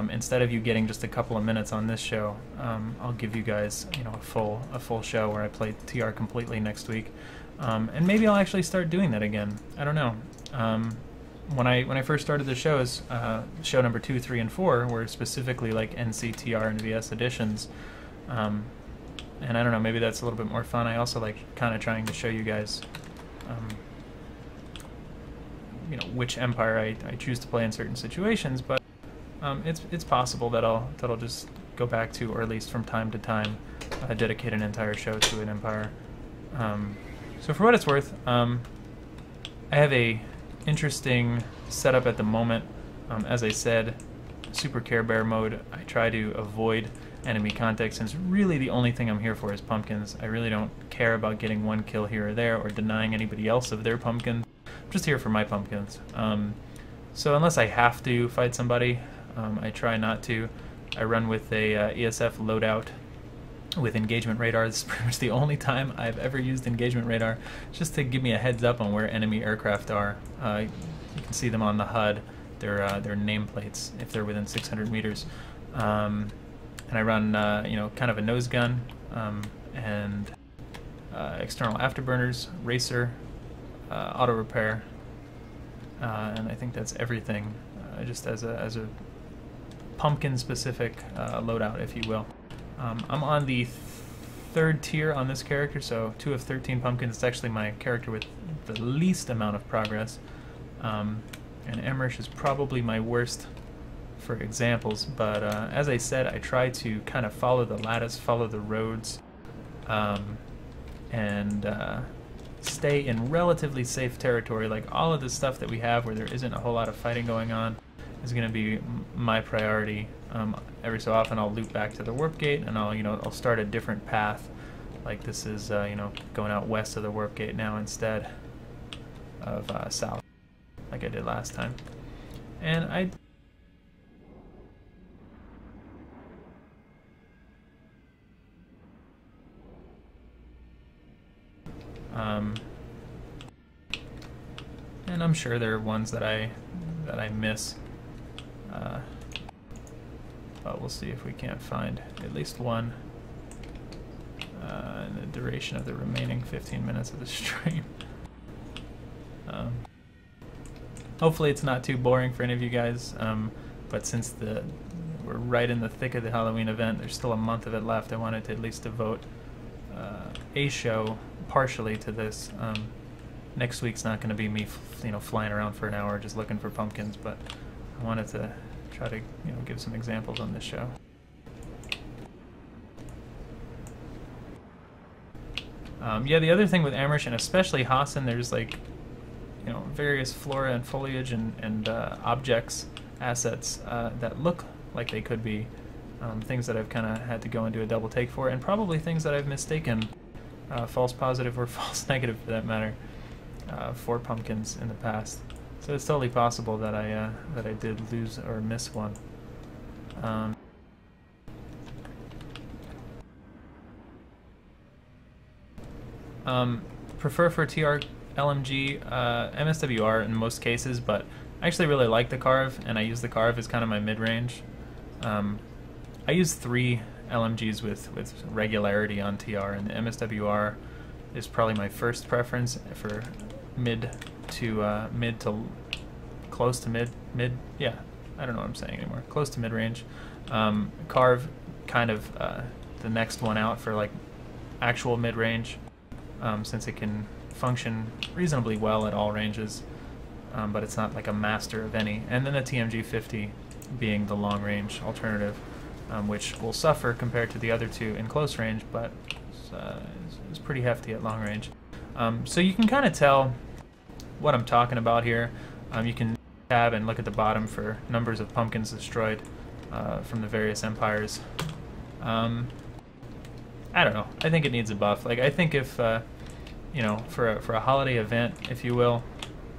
Instead of you getting just a couple of minutes on this show, I'll give you guys, you know, a full show where I play TR completely next week, and maybe I'll actually start doing that again. I don't know. When I first started the shows, show number 2, 3, and 4 were specifically like NC, TR, and VS editions, and I don't know, maybe that's a little bit more fun. I also like kind of trying to show you guys, you know, which Empire I choose to play in certain situations, but it's possible that I'll just go back to, or at least from time to time, dedicate an entire show to an Empire. So for what it's worth, I have a interesting setup at the moment. As I said, Super Care Bear mode, I try to avoid enemy contact since really the only thing I'm here for is pumpkins. I really don't care about getting 1 kill here or there or denying anybody else of their pumpkins. I'm just here for my pumpkins. So unless I have to fight somebody, I try not to. I run with a ESF loadout with engagement radar. This is pretty much the only time I've ever used engagement radar, just to give me a heads up on where enemy aircraft are. You can see them on the HUD, their nameplates, if they're within 600 meters. And I run, you know, kind of a nose gun, and external afterburners, racer, auto repair, and I think that's everything, just as a pumpkin-specific loadout, if you will. I'm on the third tier on this character, so 2 of 13 pumpkins. It's actually my character with the least amount of progress. And Emmerich is probably my worst for examples, but as I said, I try to kind of follow the lattice, follow the roads, and stay in relatively safe territory. Like all of the stuff that we have where there isn't a whole lot of fighting going on is going to be my priority. Every so often I'll loop back to the warp gate and I'll start a different path. Like this is going out west of the warp gate now instead of south, like I did last time. And and I'm sure there are ones that I miss, but we'll see if we can't find at least one in the duration of the remaining 15 minutes of the stream. Hopefully it's not too boring for any of you guys, but since we're right in the thick of the Halloween event, there's still a month of it left, I wanted to at least devote a show partially to this. Next week's not going to be me flying around for an hour just looking for pumpkins, but I wanted to try to give some examples on this show. Yeah, the other thing with Emmerich, and especially Hassan, there's like various flora and foliage and objects, assets that look like they could be things that I've kind of had to go and do a double take for, and probably things that I've mistaken false positive or false negative for that matter for pumpkins in the past. So it's totally possible that I did lose or miss one. Prefer for TR LMG MSWR in most cases, but I actually really like the Carve, and I use the Carve as kind of my mid-range. I use 3 LMGs with regularity on TR, and the MSWR is probably my first preference for mid to close to mid. Yeah, I don't know what I'm saying anymore. Close to mid-range. Carve kind of the next one out for like actual mid-range, since it can function reasonably well at all ranges, but it's not like a master of any. And then the TMG 50 being the long-range alternative, which will suffer compared to the other two in close range, but it's pretty hefty at long range. So you can kind of tell what I'm talking about here. You can tab and look at the bottom for numbers of pumpkins destroyed from the various empires. I don't know. I think it needs a buff. Like, I think if for a holiday event, if you will,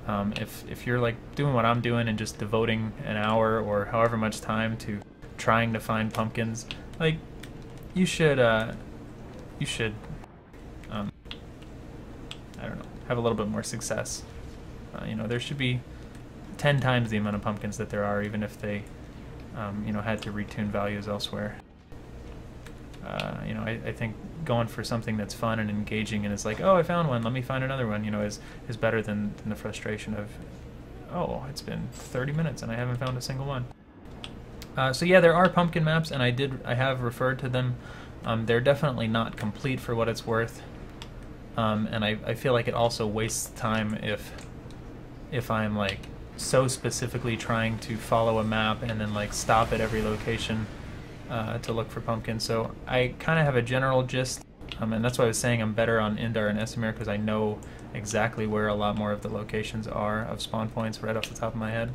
if you're like doing what I'm doing and just devoting an hour or however much time to trying to find pumpkins, like you should I don't know, have a little bit more success. There should be 10 times the amount of pumpkins that there are, even if they had to retune values elsewhere. I think going for something that's fun and engaging and it's like, oh, I found one, let me find another one, is better than the frustration of, oh, it's been 30 minutes and I haven't found a single one. So yeah, there are pumpkin maps, and I have referred to them. They're definitely not complete for what it's worth, and I feel like it also wastes time if I'm like so specifically trying to follow a map and then like stop at every location to look for pumpkins. So I kind of have a general gist, and that's why I was saying I'm better on Indar and ItZMuRdA, because I know exactly where a lot more of the locations are of spawn points right off the top of my head.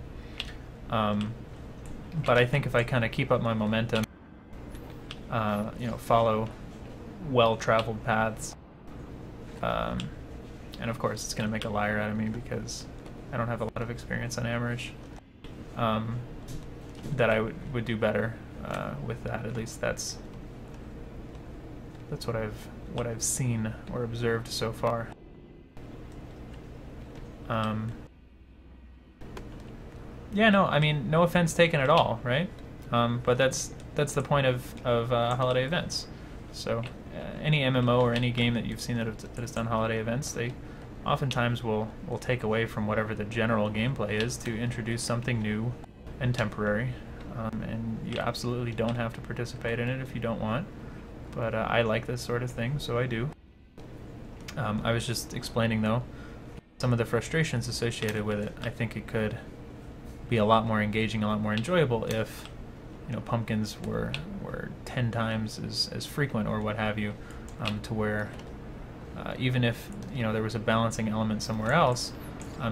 But I think if I kind of keep up my momentum, follow well-traveled paths, and of course it's going to make a liar out of me because I don't have a lot of experience on Emmerich, that I would do better with that. At least that's what I've seen or observed so far. Yeah, no, I mean, no offense taken at all, right? But that's the point of holiday events. So any MMO or any game that you've seen that has done holiday events, they oftentimes will take away from whatever the general gameplay is to introduce something new and temporary. And you absolutely don't have to participate in it if you don't want. but I like this sort of thing, so I do. I was just explaining, though, some of the frustrations associated with it. I think it could be a lot more engaging, a lot more enjoyable if, you know, pumpkins were 10 times as frequent or what have you, to where even if, you know, there was a balancing element somewhere else,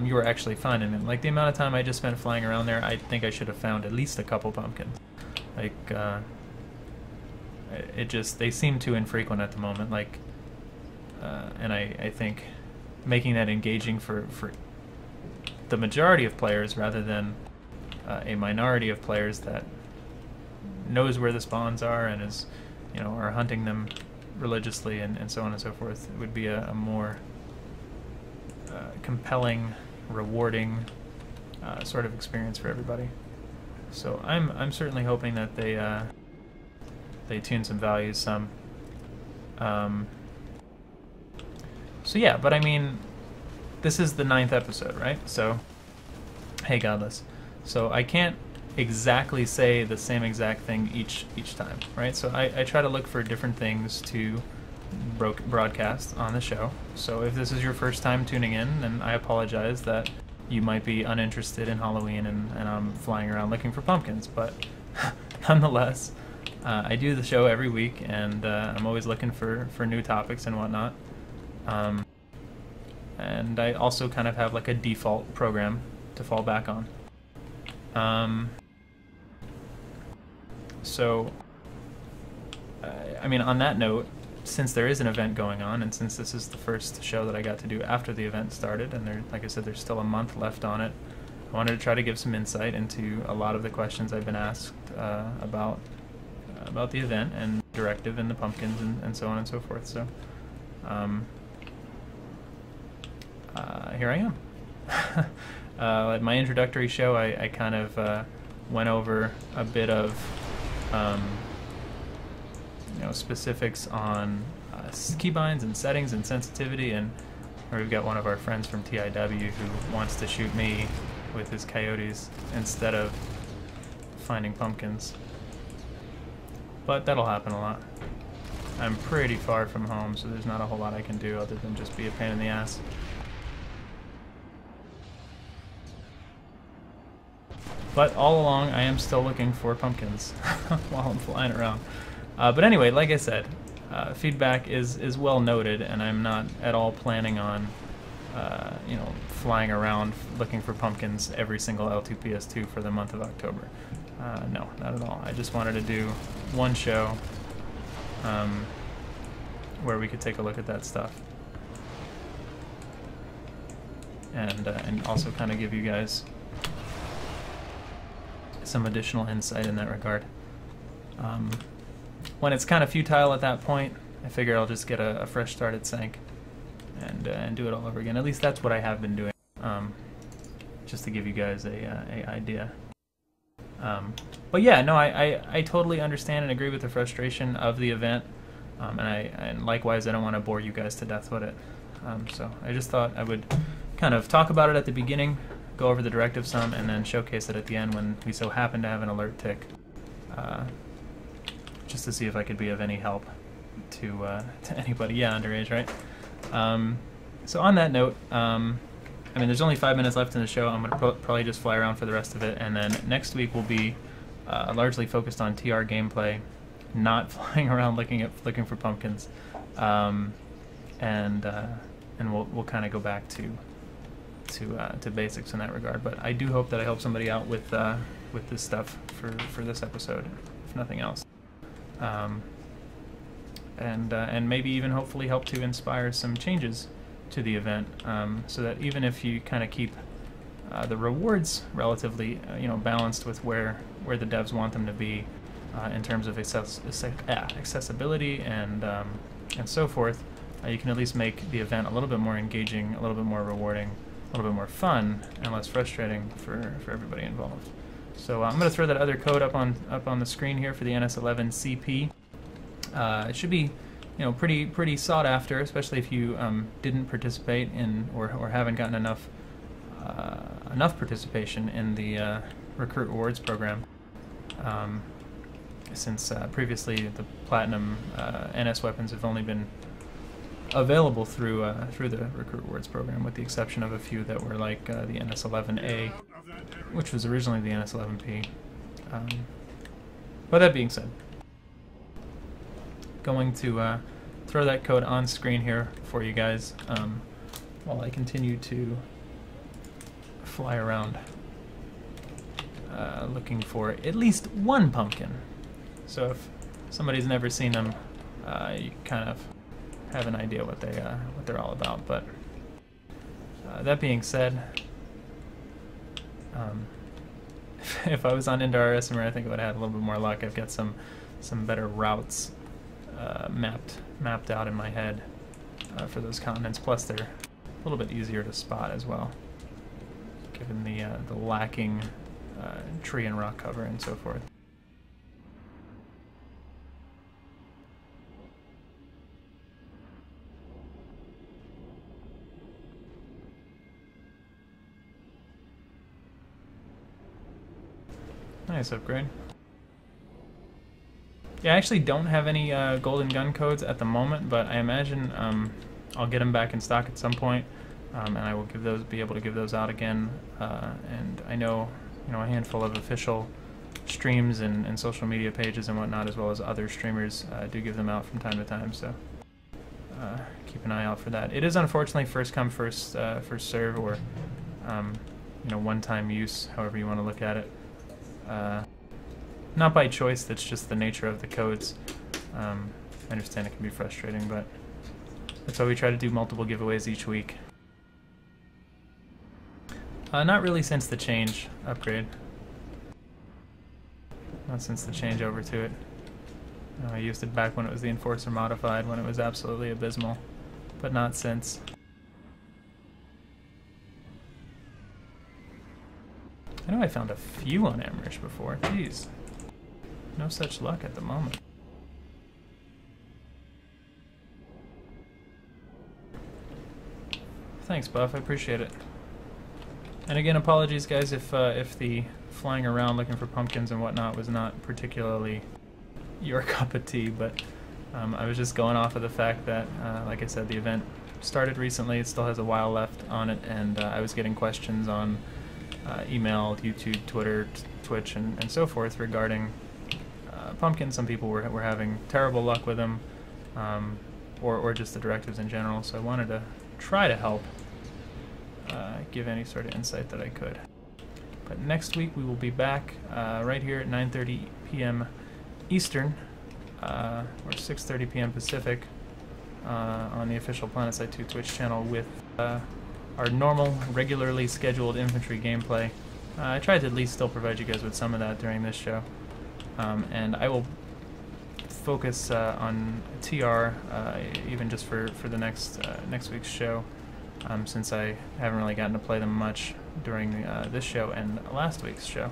you were actually finding them. Like the amount of time I just spent flying around there, I think I should have found at least a couple pumpkins. Like, they seem too infrequent at the moment. Like, and I think making that engaging for the majority of players rather than a minority of players that knows where the spawns are and is, you know, are hunting them religiously and so on and so forth, it would be a more compelling, rewarding sort of experience for everybody. So I'm certainly hoping that they tune some values some. So yeah, but I mean, this is the 9th episode, right? So, hey Godless. So I can't exactly say the same exact thing each time, right? So I try to look for different things to broadcast on the show. So if this is your first time tuning in, then I apologize that you might be uninterested in Halloween and I'm flying around looking for pumpkins, but nonetheless, I do the show every week, and I'm always looking for new topics and whatnot. And I also kind of have like a default program to fall back on. So, I mean, on that note, since there is an event going on, and since this is the first show that I got to do after the event started, and there, like I said, there's still a month left on it, I wanted to try to give some insight into a lot of the questions I've been asked about the event and directive and the pumpkins and so on and so forth. So, here I am. At my introductory show, I kind of went over a bit of you know, specifics on keybinds and settings and sensitivity, and we've got one of our friends from TIW who wants to shoot me with his coyotes instead of finding pumpkins. But that'll happen a lot. I'm pretty far from home, so there's not a whole lot I can do other than just be a pain in the ass. But all along, I am still looking for pumpkins while I'm flying around. But anyway, like I said, feedback is well noted, and I'm not at all planning on, you know, flying around looking for pumpkins every single L2PS2 for the month of October. No, not at all. I just wanted to do one show where we could take a look at that stuff, and also kind of give you guys some additional insight in that regard. When it's kind of futile at that point, I figure I'll just get a fresh start at Sank and do it all over again. At least that's what I have been doing, just to give you guys a idea. But yeah, no, I totally understand and agree with the frustration of the event, and likewise, I don't want to bore you guys to death with it. So I just thought I would kind of talk about it at the beginning, go over the directive some, and then showcase it at the end when we so happen to have an alert tick, just to see if I could be of any help to anybody. Yeah, underage, right? So on that note, I mean, there's only 5 minutes left in the show. I'm going to probably just fly around for the rest of it, and then next week will be largely focused on TR gameplay, not flying around looking for pumpkins, and we'll kind of go back to basics in that regard. But I do hope that I help somebody out with this stuff for this episode, if nothing else, and maybe even hopefully help to inspire some changes to the event, so that even if you kind of keep the rewards relatively you know, balanced with where the devs want them to be in terms of accessibility and so forth, you can at least make the event a little bit more engaging, a little bit more rewarding, a little bit more fun, and less frustrating for everybody involved. So I'm going to throw that other code up on the screen here for the NS11CP. It should be, you know, pretty sought after, especially if you didn't participate in or haven't gotten enough participation in the Recruit Rewards program. since previously the Platinum NS weapons have only been available through the Recruit Rewards program, with the exception of a few that were like the NS11A, which was originally the NS11P. But that being said, going to throw that code on screen here for you guys while I continue to fly around looking for at least one pumpkin. So if somebody's never seen them, you kind of have an idea what they're all about. But that being said, if I was on Indar or ItZMuRdA, I think I would have had a little bit more luck. I've got some better routes mapped out in my head for those continents. Plus, they're a little bit easier to spot as well, given the lacking tree and rock cover and so forth. Nice upgrade. Yeah, I actually don't have any golden gun codes at the moment, but I imagine I'll get them back in stock at some point, and I will be able to give those out again. And I know, a handful of official streams and social media pages and whatnot, as well as other streamers, do give them out from time to time. So keep an eye out for that. It is unfortunately first come, first serve, or one-time use, however you want to look at it. Not by choice, that's just the nature of the codes. I understand it can be frustrating, but that's why we try to do multiple giveaways each week. Not really since the change upgrade. Not since the change over to it. I used it back when it was the Enforcer modified, when it was absolutely abysmal, but not since. I know I found a few on Amrish before. Jeez. No such luck at the moment. Thanks, Buff. I appreciate it. And again, apologies, guys, if the flying around looking for pumpkins and whatnot was not particularly your cup of tea, but I was just going off of the fact that, like I said, the event started recently. It still has a while left on it, and I was getting questions on email, YouTube, Twitter, Twitch, and so forth regarding pumpkins. Some people were having terrible luck with them, or just the directives in general, so I wanted to try to help give any sort of insight that I could. But next week we will be back right here at 9:30 p.m. Eastern, or 6:30 p.m. Pacific, on the official PlanetSide 2 Twitch channel with our normal, regularly scheduled infantry gameplay. I tried to at least still provide you guys with some of that during this show. And I will focus on TR even just for the next week's show, since I haven't really gotten to play them much during this show and last week's show.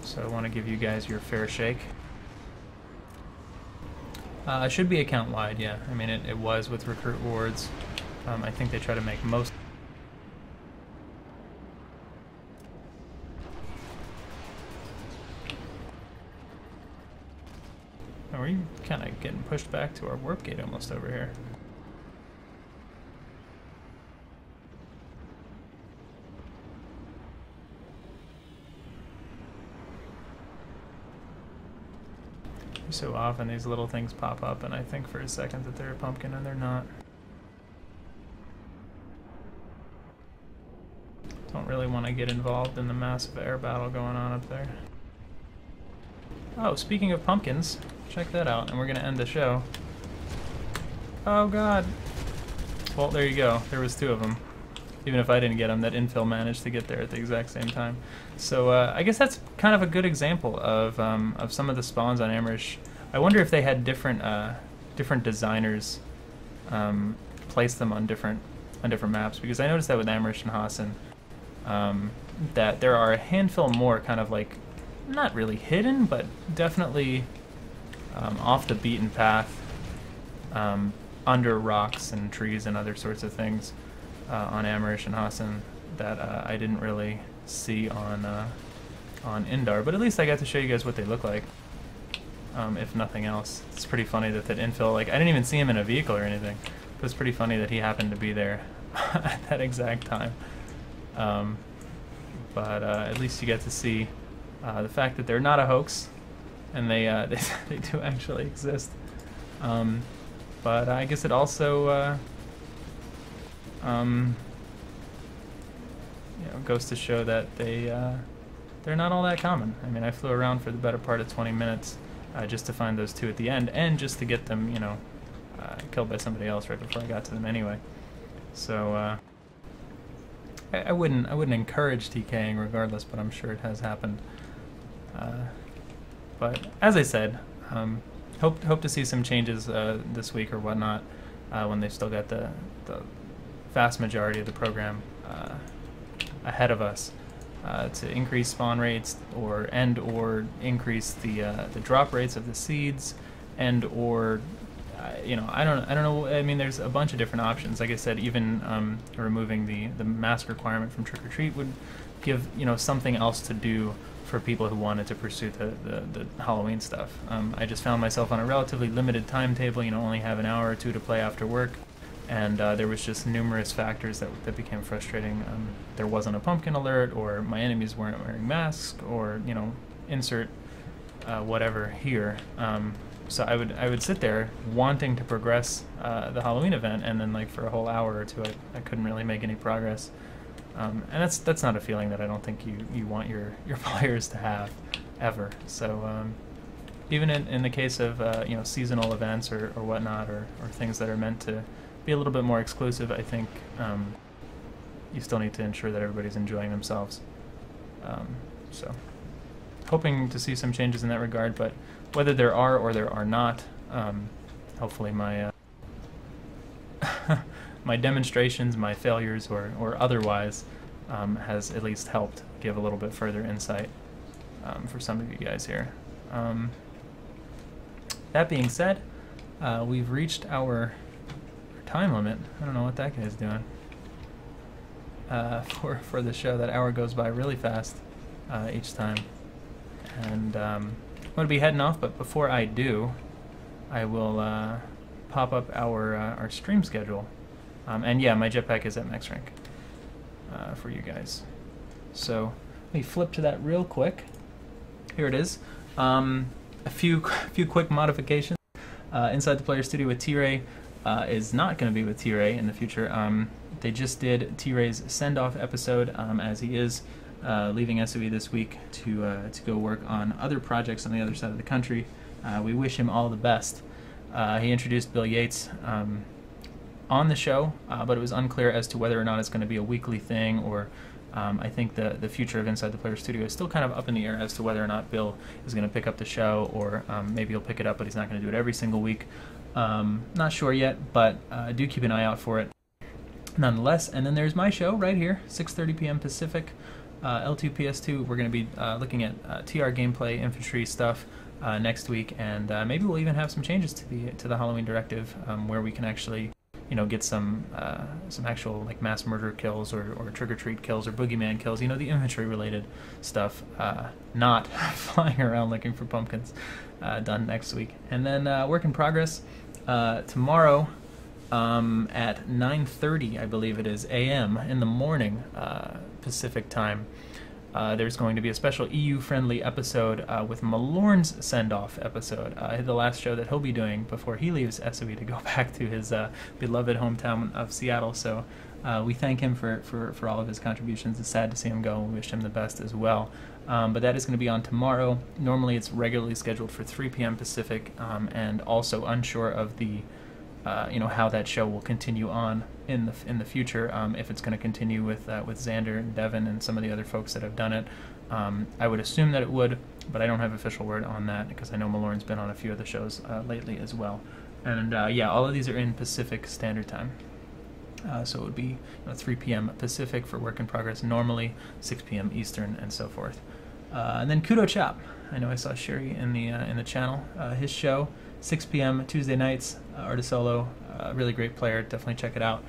So I want to give you guys your fair shake. It should be account-wide, yeah. I mean, it was with Recruit Rewards. I think they try to make most... Oh, we're kind of getting pushed back to our warp gate almost over here. So often these little things pop up and I think for a second that they're a pumpkin and they're not. Don't really want to get involved in the massive air battle going on up there. Oh, speaking of pumpkins, check that out, and we're going to end the show. Oh god. Well, there you go. There was two of them. Even if I didn't get them, that infill managed to get there at the exact same time. So I guess that's kind of a good example of some of the spawns on Amrish. I wonder if they had different designers place them on different maps, because I noticed that with Amrish and Hassan, that there are a handful more kind of like, not really hidden, but definitely off the beaten path, under rocks and trees and other sorts of things on Amrish and Hassan that I didn't really see on Indar. But at least I got to show you guys what they look like. if nothing else. It's pretty funny that infill, like, I didn't even see him in a vehicle or anything, but it's pretty funny that he happened to be there at that exact time. But at least you get to see the fact that they're not a hoax, and they do actually exist. But I guess it also goes to show that they're not all that common. I mean, I flew around for the better part of 20 minutes just to find those two at the end, and just to get them, killed by somebody else right before I got to them anyway. So I wouldn't encourage TKing regardless, but I'm sure it has happened. But as I said, hope to see some changes this week or whatnot when they've still got the vast majority of the program ahead of us to increase spawn rates or increase the drop rates of the seeds, or I don't know. I mean, there's a bunch of different options. Like I said, even removing the mask requirement from Trick or Treat would give something else to do for people who wanted to pursue the Halloween stuff. I just found myself on a relatively limited timetable. Only have an hour or two to play after work, and there was just numerous factors that became frustrating. There wasn't a pumpkin alert, or my enemies weren't wearing masks, or insert whatever here. So I would sit there wanting to progress the Halloween event, and then, like, for a whole hour or two I couldn't really make any progress. And that's not a feeling that I don't think you want your players to have ever. So even in the case of seasonal events or whatnot, or things that are meant to be a little bit more exclusive, I think you still need to ensure that everybody's enjoying themselves. So hoping to see some changes in that regard, but whether there are or there are not, hopefully my my demonstrations, my failures, or otherwise, has at least helped give a little bit further insight for some of you guys here. That being said, we've reached our time limit. I don't know what that guy's doing for the show. That hour goes by really fast each time, and I'm going to be heading off. But before I do, I will pop up our stream schedule. And yeah, my jetpack is at max rank for you guys. So let me flip to that real quick. Here it is. A few quick modifications. Inside the Player Studio with T-Ray is not going to be with T-Ray in the future. They just did T-Ray's send-off episode, as he is leaving SOE this week to go work on other projects on the other side of the country. We wish him all the best. He introduced Bill Yates on the show, but it was unclear as to whether or not it's going to be a weekly thing, or I think the future of Inside the Player Studio is still kind of up in the air as to whether or not Bill is going to pick up the show, or maybe he'll pick it up, but he's not going to do it every single week. Not sure yet, but do keep an eye out for it nonetheless. And then there's my show right here, 6:30 p.m. Pacific, L2 PS2. We're going to be looking at TR gameplay, infantry stuff next week, and maybe we'll even have some changes to the Halloween directive, where we can actually get some actual, like, mass murder kills, or trick-or-treat kills, or boogeyman kills, the infantry related stuff, not flying around looking for pumpkins, done next week. And then work in progress tomorrow at 9:30, I believe it is, a.m. in the morning Pacific time. There's going to be a special EU-friendly episode with Malorn's send-off episode, the last show that he'll be doing before he leaves SOE to go back to his beloved hometown of Seattle. So we thank him for all of his contributions. It's sad to see him go, and we wish him the best as well. But that is going to be on tomorrow. Normally it's regularly scheduled for 3 p.m. Pacific, and also unsure of the how that show will continue on in the future, if it's going to continue with Xander and Devin and some of the other folks that have done it. I would assume that it would, but I don't have official word on that, because I know Malorn's been on a few of the shows lately as well. And yeah, all of these are in Pacific Standard Time. So it would be 3 p.m. Pacific for work in progress normally, 6 p.m. Eastern, and so forth. And then Kudo Chop. I know I saw Sherry in the channel. His show, 6 p.m. Tuesday nights, Artist Solo, really great player, definitely check it out.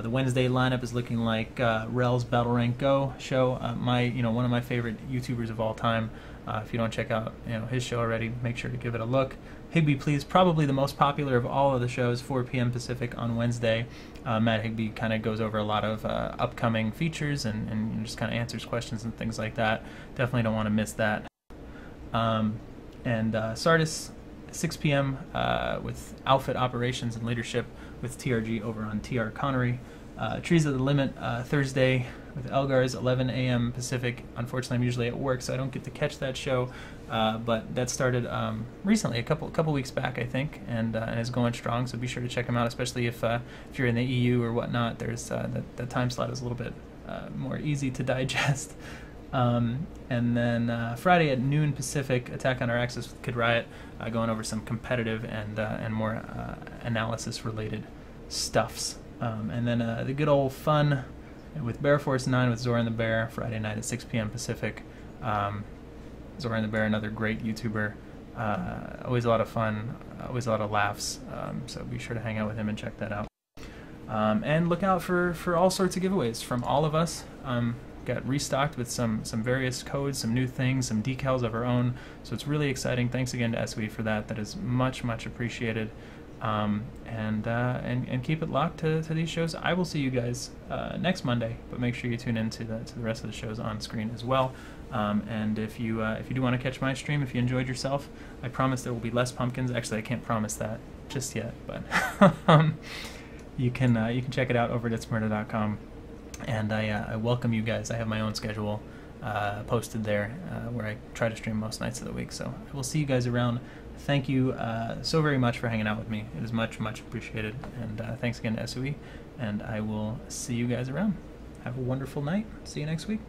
The Wednesday lineup is looking like Rel's Battle Rank Go show, one of my favorite YouTubers of all time, If you don't check out his show already, make sure to give it a look. Higbee Please, probably the most popular of all of the shows, 4 p.m. Pacific on Wednesday. Matt Higbee kind of goes over a lot of upcoming features and just kind of answers questions and things like that. Definitely don't want to miss that. And Sardis, 6 p.m. With Outfit Operations and Leadership with TRG over on TR Connery. Trees of the Limit, Thursday with Elgar's, 11 a.m. Pacific. Unfortunately, I'm usually at work, so I don't get to catch that show. But that started recently, a couple weeks back, I think, and is going strong. So be sure to check them out, especially if you're in the EU or whatnot. There's that time slot is a little bit more easy to digest. And then Friday at noon Pacific, Attack on Our Axis with Kid Riot, going over some competitive and more analysis-related stuffs. And then the good old fun with Bear Force 9 with Zora and the Bear, Friday night at 6 p.m. Pacific. Zora and the Bear, another great YouTuber. Always a lot of fun, always a lot of laughs. So be sure to hang out with him and check that out. And look out for all sorts of giveaways from all of us. Got restocked with some various codes, some new things, some decals of our own. So it's really exciting. Thanks again to SOE for that. That is much appreciated. And keep it locked to these shows. I will see you guys next Monday, but make sure you tune in to the rest of the shows on screen as well. And if you do want to catch my stream, if you enjoyed yourself, I promise there will be less pumpkins. Actually, I can't promise that just yet, but you can check it out over at ItZMuRdA.com. And I welcome you guys. I have my own schedule posted there where I try to stream most nights of the week. So I will see you guys around. Thank you so very much for hanging out with me. It is much appreciated. And thanks again to SOE. And I will see you guys around. Have a wonderful night. See you next week.